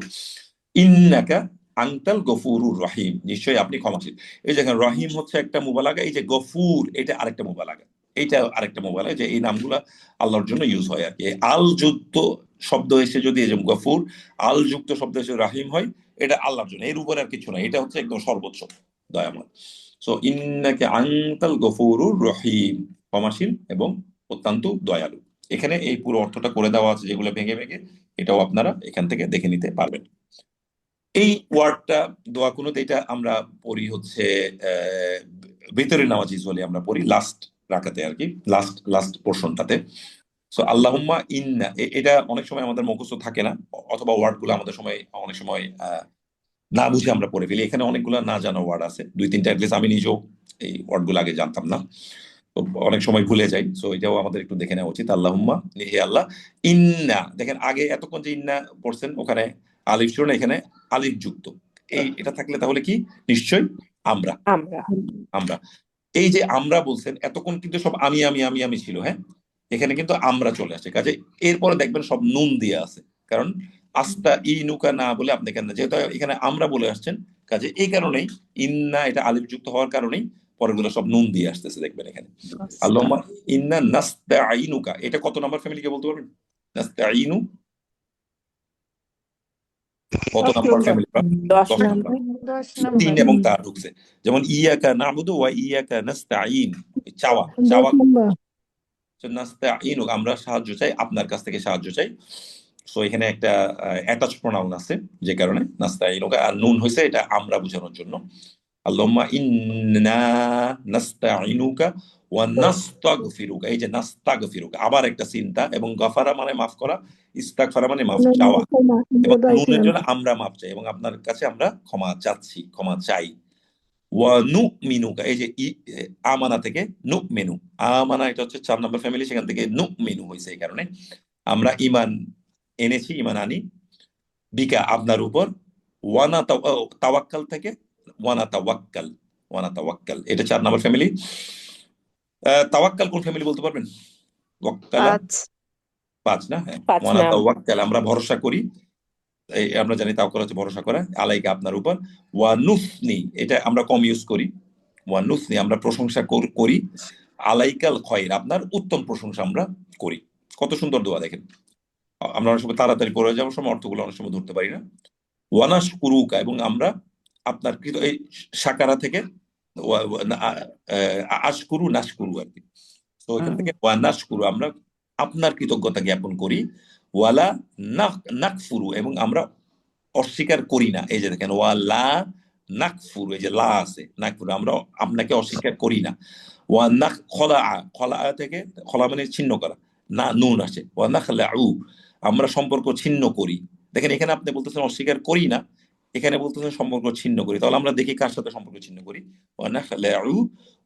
ইন্নাকা আনতাল গফুরুর রহিম, নিশ্চয়ই আপনি ক্ষমাশীল। এই যে এখানে রহিম হচ্ছে একটা মুবালাগা, এই যে গফুর এটা আরেকটা মুবালাগা, এইটা আরেকটা মুবালাগা, যে এই নামগুলা আল্লাহর জন্য ইউজ হয় আর কি। আল যুক্ত শব্দ এসে যদি এই যে গফুর, আল যুক্ত শব্দ এসে রাহিম হয়, এটা আল্লাহর জন্য, এর উপরে আর কিছু নাই, এটা হচ্ছে একদম সর্বোচ্চ দয়াময়। সো ইন্নাকা আনতাল গফুরুর রহিম, ক্ষমাশীল এবং অত্যন্ত দয়ালু। এখানে এই পুরো অর্থটা করে দেওয়া আছে, যেগুলো ভেঙে ভেঙে, এটাও আপনারা এখান থেকে দেখে নিতে পারবেন। এই ওয়ার্ডটা দোয়া কুনুত, এটা আমরা পড়ি হচ্ছে ভিতরের নামাজ ইউজুয়ালি আমরা পড়ি লাস্ট রাকাতে আর কি, লাস্ট পোর্শনটাতে। সো আল্লাহুম্মা ইন্না, এটা অনেক সময় আমাদের মুখস্থ থাকে না, অথবা ওয়ার্ড গুলো আমাদের অনেক সময় না বুঝে আমরা পড়ে ফেলি। এখানে অনেকগুলো না জানা ওয়ার্ড আছে, 2-3টা অ্যাটলিস্ট আমি নিজেও এই ওয়ার্ড গুলো আগে জানতাম না, তো অনেক সময় ভুলে যাই। সো এটাও আমাদের একটু দেখে নেওয়া উচিত। আল্লাহুম্মা, হে আল্লাহ, ইন্না, দেখেন আগে এতক্ষণ যে ইন্না পড়ছেন, ওখানে আলিফ ছিল না, এখানে আলিফ যুক্ত, এটা থাকলে তাহলে কি, নিশ্চয় আমরা, আমরা এই যে আমরা বলছেন, এতক্ষণ কিন্তু সব আমি আমি আমি আমি ছিল, হ্যাঁ, এখানে কিন্তু আমরা চলে আসে, কাজে এরপরে দেখবেন সব নুন দিয়ে আছে, কারণ আস্তা ইনুকা না বলে আপনি কেন, যেহেতু এখানে আমরা বলে আসছেন, কাজে এই কারণেই ইন্না, এটা আলিফ যুক্ত হওয়ার কারণেই পরেরগুলো সব নুন দিয়ে আসতেছে, দেখবেন এখানে। আল্লাহুম্মা ইন্না নাস্তাঈনুকা, এটা কত নাম্বার ফ্যামিলিকে বলতে পারবেন? নাস্তাঈনু কত নাম্বার ফ্যামিলি? 10 10 নাম্বার। নাম্বার। তিন এবং তা ঢুকছে, যেমন ইয়াকা নাবুদু ওয়া ইয়াকা নাস্তাঈন, চাওয়া চাওয়া, নাস্তাঈনু আমরা সাহায্য চাই, আপনার কাছ থেকে সাহায্য চাই। সো এখানে একটা অ্যাটাচ প্রোনাউন আছে, যে কারণে নাস্তাঈনুকা, আর নুন হয়েছে এটা আমরা বোঝানোর জন্য। আল্লাহুম্মা ইন্না নাস্তাঈনুকা ওয়া নাস্তাগফিরুকা, এই যে নাস্তাগফিরুকা, আবার একটা চিন্তা, এবং গফারা মানে মাফ করা, ইস্তাগফারা মানে মাফ চাওয়া, এবং নুনের জন্য আমরা মাফ চাই, এবং আপনার কাছে আমরা ক্ষমা চাচ্ছি, ক্ষমা চাই। ওয়া নুমিনুকা, এই যে আমানা থেকে নুমিনু, আমানা এটা হচ্ছে 4 নম্বর ফ্যামিলি, সেখান থেকে নুমিনু হয়েছে, এই কারণে আমরা ঈমান এনেছি, ঈমান আনি, বিকা আপনার উপর, ওয়ানা তাওয়াক্কাল থেকে ওয়ানা তাওয়াক্কাল, এটা 4 নম্বর ফ্যামিলি। তাওয়াক্কাল কোন ফ্যামিলি বলতে পারবেন? ওয়াক্কালা 5 না, হ্যাঁ, 5 ওয়ানা নাম। তাওয়াক্কাল আমরা ভরসা করি, এই আমরা জানি তাওয়াক্কাল হচ্ছে ভরসা করা, আলাইকা আপনার উপর। ওয়া নুসনি, এটা আমরা কম ইউজ করি, ওয়া নুসনি আমরা প্রশংসা করি, আলাইকাল খয়র আপনার উত্তম প্রশংসা আমরা করি। কত সুন্দর দোয়া, দেখেন, আমরা অনেক সময় তাড়াতাড়ি পড়ে যাওয়ার সময় অর্থগুলো অনেক সময় ধরতে পারি না। ওয়ানাশকুরুকা, এবং আমরা আপনার কৃত, এই সাকারা থেকে আশকুরু নাশকুরু আর কি, তো এখান থেকে ওয়ানাশকুরু আমরা আপনার কৃতজ্ঞতা জ্ঞাপন করি, ওয়ালা নাকফুরু এবং আমরা অস্বীকার করি না। এই যে দেখেন ওয়ালা নাকফুরু, এই যে লা আছে নাকফুরু, আমরা আপনাকে অস্বীকার করি না। ওয়া নাক খলা, খলা থেকে খলা মানে ছিন্ন করা, না নুন আসে, ওয়া নাখলাউ আমরা সম্পর্ক ছিন্ন করি। দেখেন এখানে আপনি বলতেছেন অস্বীকার করি না, এখানে বলতেছেন সম্পর্ক ছিন্ন করি। তাহলে আমরা দেখি কার সাথে সম্পর্ক ছিন্ন করি। ওয়া নাখলাউ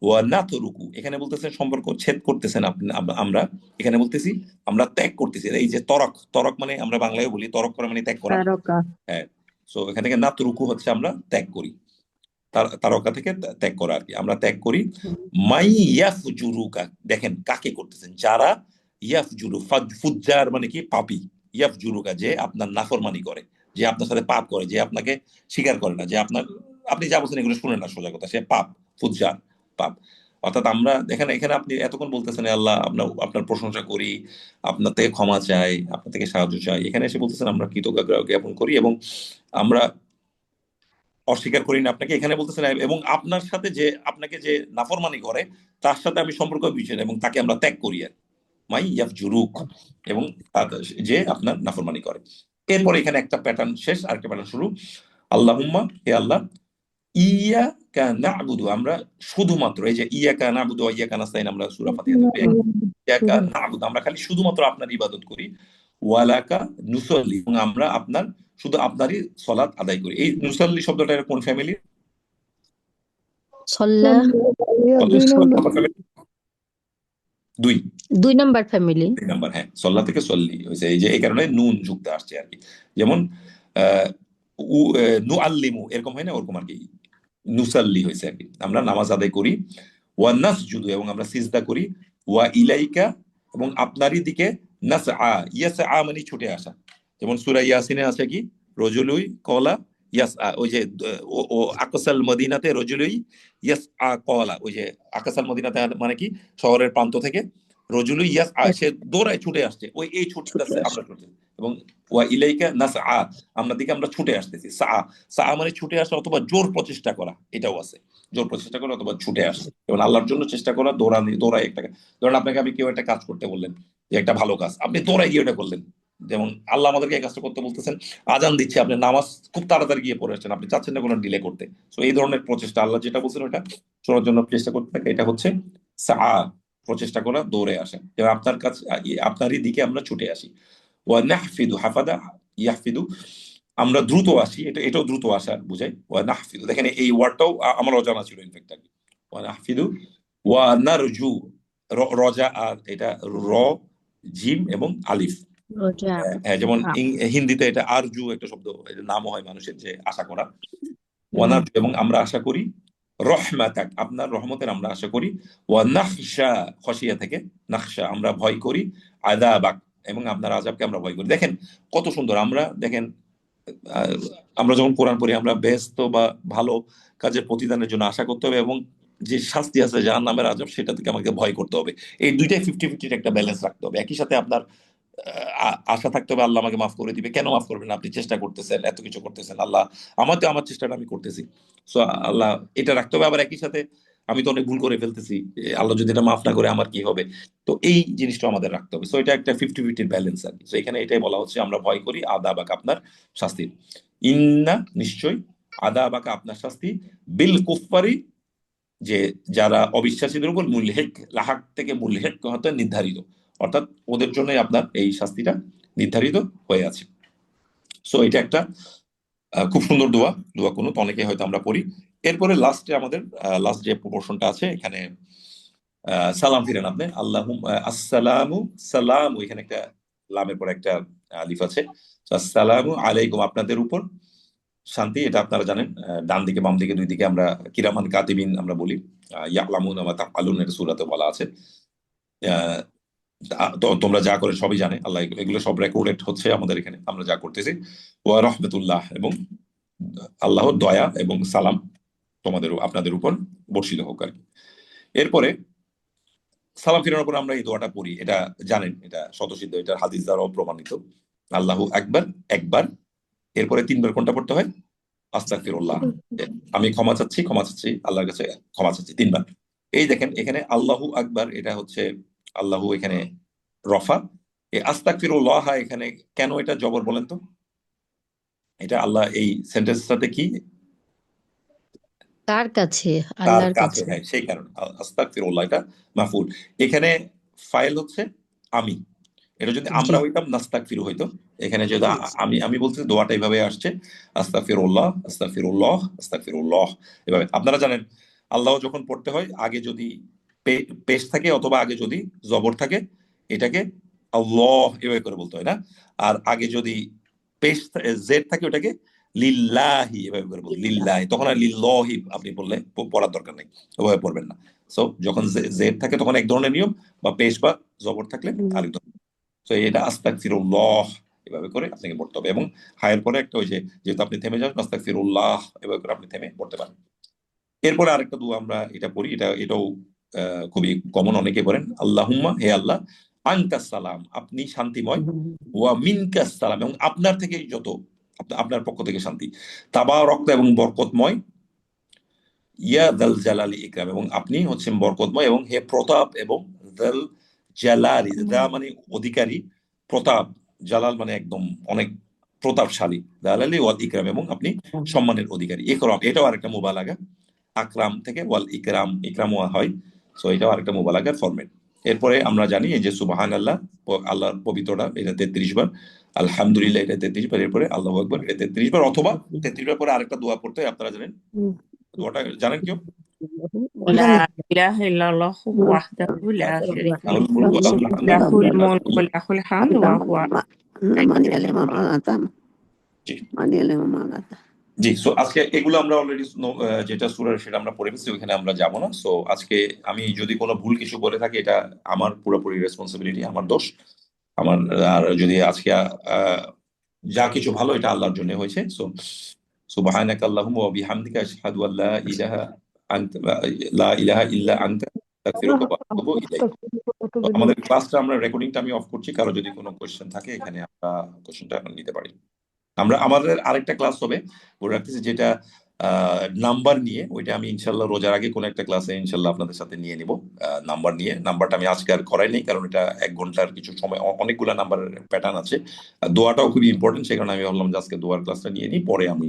ওয়া নাতরুকু, এখানে বলতেছেন সম্পর্ক ছেদ করতেছেন আপনি, আমরা এখানে বলতেছি আমরা ত্যাগ করতেছি। এই যে তরক, তরক মানে আমরা বাংলায় বলি তরক করা মানে ত্যাগ করা। তারকা হ্যাঁ, সো এখান থেকে নাতরুকু হচ্ছে আমরা ত্যাগ করি, তারকা থেকে ত্যাগ করা আর কি, আমরা ত্যাগ করি। মাই ইয়াফজুরুকা, দেখেন কাকে করতেছেন, যারা ইয়াফজুরু, ফুজ্জার মানে কি পাপী, ইয়াফজুরুকা যে আপনার নাফরমানি করে, যে আপনার সাথে পাপ করে, যে আপনাকে স্বীকার করে না, যে আপনি যা বলছেন এগুলো শুনে না, সোজা কথা সে পাপ, ফুজ্জার পাপ। অর্থাৎ আমরা দেখেন এখানে আপনি এতক্ষণ বলতেছেন আল্লাহ আপনার প্রশংসা করি, আপনার থেকে ক্ষমা চাই, আপনার থেকে সাহায্য চাই, এখানে এসে বলতেছেন আমরা কৃতজ্ঞতা জ্ঞাপন করি এবং আমরা অস্বীকার করি না আপনাকে। এখানে বলতেছেন এবং আপনার সাথে যে আপনাকে যে নাফরমানি করে তার সাথে আমি সম্পর্ক বিচ্ছিন্ন এবং তাকে আমরা ত্যাগ করি আর মাই ইয়াফজুরুক, এবং যে আপনার নাফরমানি করে। এরপরে এখানে একটা প্যাটার্ন শেষ, আরেকটা প্যাটার্ন শুরু। আল্লাহুম্মা, হে আল্লাহ, ইয়াকা না'বুদু, আমরা শুধুমাত্র, এই যে ইয়াকা না'বুদু ওয়া ইয়াকা নাস্তাইন আমরা সূরা ফাতিহাতে পড়ি, ইয়াকা না'বুদু আমরা খালি শুধুমাত্র আপনার ইবাদত করি, ওয়ালাকা নুসাল্লি এবং আমরা শুধু আপনারই সালাত আদায় করি। এই নুসাল্লি শব্দটা কোন ফ্যামিলি? সল্লা দুই নাম্বার ফ্যামিলি। 2 নাম্বার, হ্যাঁ, সল্লা থেকে সল্লি হয়েছে, এই যে এই কারণে নুন যুক্ত আসছে আর কি। যেমন নুআল্লিমু এরকম হয় না, ওরকম আর কি নুসাল্লি হয়েছে আর কি। আমরা নামাজ আদায় করি, ওয়া নাসজুদু এবং আমরা সিজদা করি, ওয়া ইলাইকা এবং আপনারই দিকে, নাসআ, ইয়াসআ মানে ছুটে আসা। যেমন সূরা ইয়াসিনে আছে কি রজুলুই কলা ইয়াসআ, ওই যে ও আকসাল মদিনাতে রজুলুই ইয়াসআ কলা, ওই যে আকসাল মদিনাতে মানে কি শহরের প্রান্ত থেকে রজুলুই ইয়াসআ সে দৌড়ায় ছুটে আসছে, ওই এই ছুটতে আমরা ছুটে। এবং ওয়া ইলাইকা নাসআ আপনার দিকে আমরা ছুটে আসতেছি। সা মানে ছুটে আসা অথবা জোর প্রচেষ্টা করা, এটাও আছে, জোর প্রচেষ্টা করা অথবা ছুটে আসা। এবং আল্লাহর জন্য চেষ্টা করা, দৌড়ায় একটা, ধরেন আপনাকে আমি কেউ একটা কাজ করতে বললেন, যে একটা ভালো কাজ, আপনি দৌড়ায় গিয়ে ওটা করলেন। যেমন আল্লাহ আমাদেরকে এই কাজটা করতে বলতেছেন, আজান দিচ্ছে, আপনি নামাজ খুব তাড়াতাড়ি গিয়ে পড়ে আসছেন, আপনি চাচ্ছেন না কোনো ডিলে করতে। তো এই ধরনের প্রচেষ্টা, আল্লাহ যেটা বলছেন ওটা শোনার জন্য চেষ্টা করতে থাকে, এটা হচ্ছে সা, প্রচেষ্টা করা, দৌড়ে আসা। যেমন আপনার কাছে, আপনারই দিকে আমরা ছুটে আসি। ওয়া নাহফিদু, হাফাদা ইয়াহফিদু আমরা দ্রুত আসি, এটাও দ্রুত আসা বুঝাই। ওয়া নাহফিদু, দেখেন এই ওয়ার্ডটাও আমার অজানা ছিল ইনফ্যাক্ট আর কি। ওয়া নাহফিদু ওয়া নারজু, রজা আর এটা র, জিম এবং আলিফ। হ্যাঁ, যেমন হিন্দিতে এটা আরজু একটা শব্দ, এটা নামও হয় মানুষের, যে আশা করা। ওয়ানারজু এবং আমরা আশা করি, রহমাতাক আপনার রহমতের আমরা আশা করি, ওয়া নাখশা খশিয়া থেকে নাখশা আমরা ভয় করি, আযাবাক এবং আপনার আযাবকে আমরা ভয় করি। দেখেন কত সুন্দর, আমরা দেখেন আমরা যখন কোরআন পড়ি আমরা বেহেশত বা ভালো কাজের প্রতিদানের জন্য আশা করতে হবে, এবং যে শাস্তি আছে জাহান্নামের আযাব সেটা থেকে আমাকে ভয় করতে হবে। এই দুইটাই 50-50 একটা ব্যালেন্স রাখতে হবে। একই সাথে আপনার আশা থাকতে হবে আল্লাহ আমাকে মাফ করে দিবে। কেন মাফ করবেন? আপনি চেষ্টা করতেছেন, এত কিছু করতেছেন, আল্লাহ আমার চেষ্টাটা আমি করতেছি, সো আল্লাহ এটা রাখতে হবে। আবার একই সাথে আমি তো অনেক ভুল করে ফেলতেছি, আল্লাহ যদি এটা মাফ না করে আমার কি হবে? তো এই জিনিসটা আমাদের রাখতে হবে। সো এটা একটা 50-50 ব্যালেন্স আর কি। সো এখানে এটাই বলা হচ্ছে আমরা ভয় করি আযাবাক আপনার শাস্তির। ইন্না নিশ্চয়, আযাবাক আপনার শাস্তি, বিল কুফফারি যে যারা অবিশ্বাসীদের উপর, মুলহিক লাহাক থেকে মুলহিক হতে নির্ধারিত, অর্থাৎ ওদের জন্যই আপনার এই শাস্তিটা নির্ধারিত হয়ে আছে। সো এটা একটা খুব সুন্দর দোয়া কুনুত, অনেকে হয়তো আমরা পড়ি। এরপরে লাস্টে আমাদের লাস্ট যে পোর্শনটা আছে এখানে সালাম ফিরেন আপনি, আসসালামু সালাম, এখানে একটা লামের পর একটা আলিফ আছে, আসসালামু আলাইকুম আপনাদের উপর শান্তি। এটা আপনারা জানেন, ডান দিকে বাম দিকে দুই দিকে আমরা কিরামান কাতিবিন আমরা বলি, ইয়ালামুনা মা তাফআলুন এর সূরাতে বলা আছে। তোমরা যা করে সবই জানে আল্লাহ, এগুলো সব রেকর্ডেড হচ্ছে আমাদের এখানে, আমরা যা করতেছি। ওয়া রাহমাতুল্লাহ এবং আল্লাহর দয়া এবং সালাম আপনাদের উপর বর্ষিত হোক আর কি। এরপরে সালাম ফিরানোর পর আমরা এই দোয়াটা পড়ি, এটা জানেন, এটা স্বতঃসিদ্ধ, এটা হাদিস দ্বারাও প্রমাণিত। আল্লাহু আকবার একবার, এরপরে 3 বার কোনটা পড়তে হয়? আস্তাগফিরুল্লাহ, আমি ক্ষমা চাচ্ছি আল্লাহর কাছে ক্ষমা চাচ্ছি 3 বার। এই দেখেন এখানে আল্লাহু আকবার, এটা হচ্ছে আল্লাহু এখানে রফা। এই আস্তাগফিরুল্লাহ এখানে কেন এটা জবর বলেন তো? এটা আল্লাহ এই সেন্টেন্সটাতে কি? কার কাছে? তার আল্লাহর কাছে, কাছে। হ্যাঁ, সেই কারণে আস্তাগফিরুল্লাহ এটা মাফউল। এখানে ফাইল হচ্ছে আমি। এটা যদি আমরা জি হইতাম নাস্তাগফিরু হইতো। এখানে যদি আমি বলছি দোয়াটা এইভাবে আসছে, আস্তাগফিরুল্লাহ আস্তাগফিরুল্লাহ আস্তাগফিরুল্লাহ, এভাবে। আপনারা জানেন আল্লাহ যখন পড়তে হয় আগে যদি পেশ থাকে অথবা আগে যদি জবর থাকে, এটাকে আল্লাহ এভাবে করে বলতে হয় না। আর আগে যদি পেশ জেড থাকে ওটাকে লিল্লাহি এভাবে করে বলতে, লিল্লাহি। তখন আর লিল্লাহি আপনি বললে পড়ার দরকার নেই, ওভাবে পড়বেন না। সো যখন জেড থাকে তখন এক ধরনের নিয়ম, বা পেশ বা জবর থাকলে আরেক ধরনের। তো এটা আস্তাগফিরুল্লাহ এভাবে করে আপনাকে পড়তে হবে, এবং হায়ের পরে একটা ওই যে যেহেতু আপনি থেমে যান আস্তাগফিরুল্লাহ এভাবে করে আপনি থেমে পড়তে পারেন। এরপরে আরেকটা দোয়া আমরা এটা পড়ি, এটাও খুবই কমন, অনেকে পড়েন। আল্লাহুম্মা, হে আল্লাহ, আনকাস সালাম, আপনি শান্তিময়, ওয়া মিনকাস সালাম, এবং আপনার থেকে যত, আপনার পক্ষ থেকে শান্তি, তাবারাকতা এবং বরকতময়, ইয়া দাল জালালি ইকরাম, এবং আপনি হচ্ছেন বরকতময় এবং হে প্রতাপ এবং দাল জালালি, দা মানে অধিকারী, প্রতাপ, জালাল মানে একদম অনেক প্রতাপশালী, জালালি ওয়াল ইকরাম, এবং আপনি সম্মানের অধিকারী। ইকরাম এটাও আরেকটা মুবালাগা, আকরাম থেকে ওয়াল ইকরাম, ইকরাম হয়। সো এটাও আরেকটা মুবালাগার ফরম্যাট। এরপরে আমরা জানি এই যে সুবহানাল্লাহ, আল্লাহর পবিত্রতা, এটা 33 বার, আলহামদুলিল্লাহ এটা 33 বার, এরপরে আল্লাহু আকবার এটা 33 বার, অথবা 33 বার পরে আরেকটা দোয়া পড়তে হয়, আপনারা জানেন দোয়াটা, জানেন কেউ? لا إله إلا الله وحده لا شريك له লাহুল মুলকু ওয়া লাহুল হামদু له ওয়া الملك লা وله الحمد وهو জি জি। সো আজকে এগুলো আমরা অলরেডি যেটা সূরার সেটা আমরা পড়ে ফেলছি, ওখানে আমরা যাব না। সো আজকে আমি যদি কোনো ভুল কিছু বলে থাকি, এটা আমার পুরোপুরি রেসপন্সিবিলিটি, আমার দোষ আমার। আর যদি আজকে যা কিছু ভালো এটা আল্লাহর জন্য হয়েছে। সো সুবহানাকা আল্লাহুম্মা ওয়া বিহামদিকা আশহাদু আল লা ইলাহা ইল্লা আনতা আস্তাগফিরুকা ওয়া আতুবু ইলাইক। তো আমাদের ক্লাসটা আমরা রেকর্ডিংটা আমি অফ করছি, কারো যদি কোনো কোয়েশ্চেন থাকে এখানে আমরা কোয়েশ্চেনটা নিতে পারি। আমাদের আরেকটা ক্লাস হবে বলে রাখতেছি, যেটা নাম্বার নিয়ে, ওইটা আমি ইনশাল্লাহ রোজার আগে কোনো একটা ক্লাসে ইনশাল্লাহ আপনাদের সাথে নিয়ে নিব। নাম্বার নিয়ে, নাম্বারটা আমি আজকে আর করাই নেই, কারণ এটা 1 ঘন্টার কিছু সময়, অনেকগুলো নাম্বারের প্যাটার্ন আছে। দোয়াটাও খুবই ইম্পর্টেন্ট, সেই কারণে আমি ভাবলাম যে আজকে দোয়ার ক্লাসটা নিয়ে নিই, পরে আমি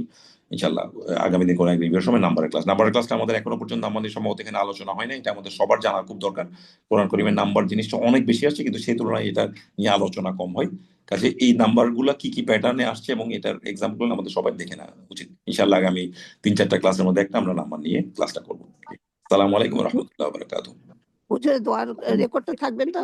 ইনশাল্লাহ আগামী দিন কোনো এক রিভিউর সময় নাম্বারের ক্লাসটা আমাদের এখনো পর্যন্ত আমাদের সম্ভবত এখানে আলোচনা হয় না। এটা আমাদের সবার জানা খুব দরকার। কোরআন কারীমের নাম্বার জিনিসটা অনেক বেশি আসছে, কিন্তু সেই তুলনায় এটা নিয়ে আলোচনা কম হয়। কাজে এই নাম্বারগুলো কি কি প্যাটার্নে আসছে এবং এটার এক্সাম্পল আমাদের সবাই দেখে নেওয়া উচিত। ইনশাআল্লাহ আগামী 3-4টা ক্লাসের মধ্যে একটা আমরা নাম্বার নিয়ে ক্লাসটা করবো। আসসালামু আলাইকুম ওয়া রাহমাতুল্লাহি ওয়া বারাকাতুহু। দোয়ার রেকর্ডটা থাকবেন তো?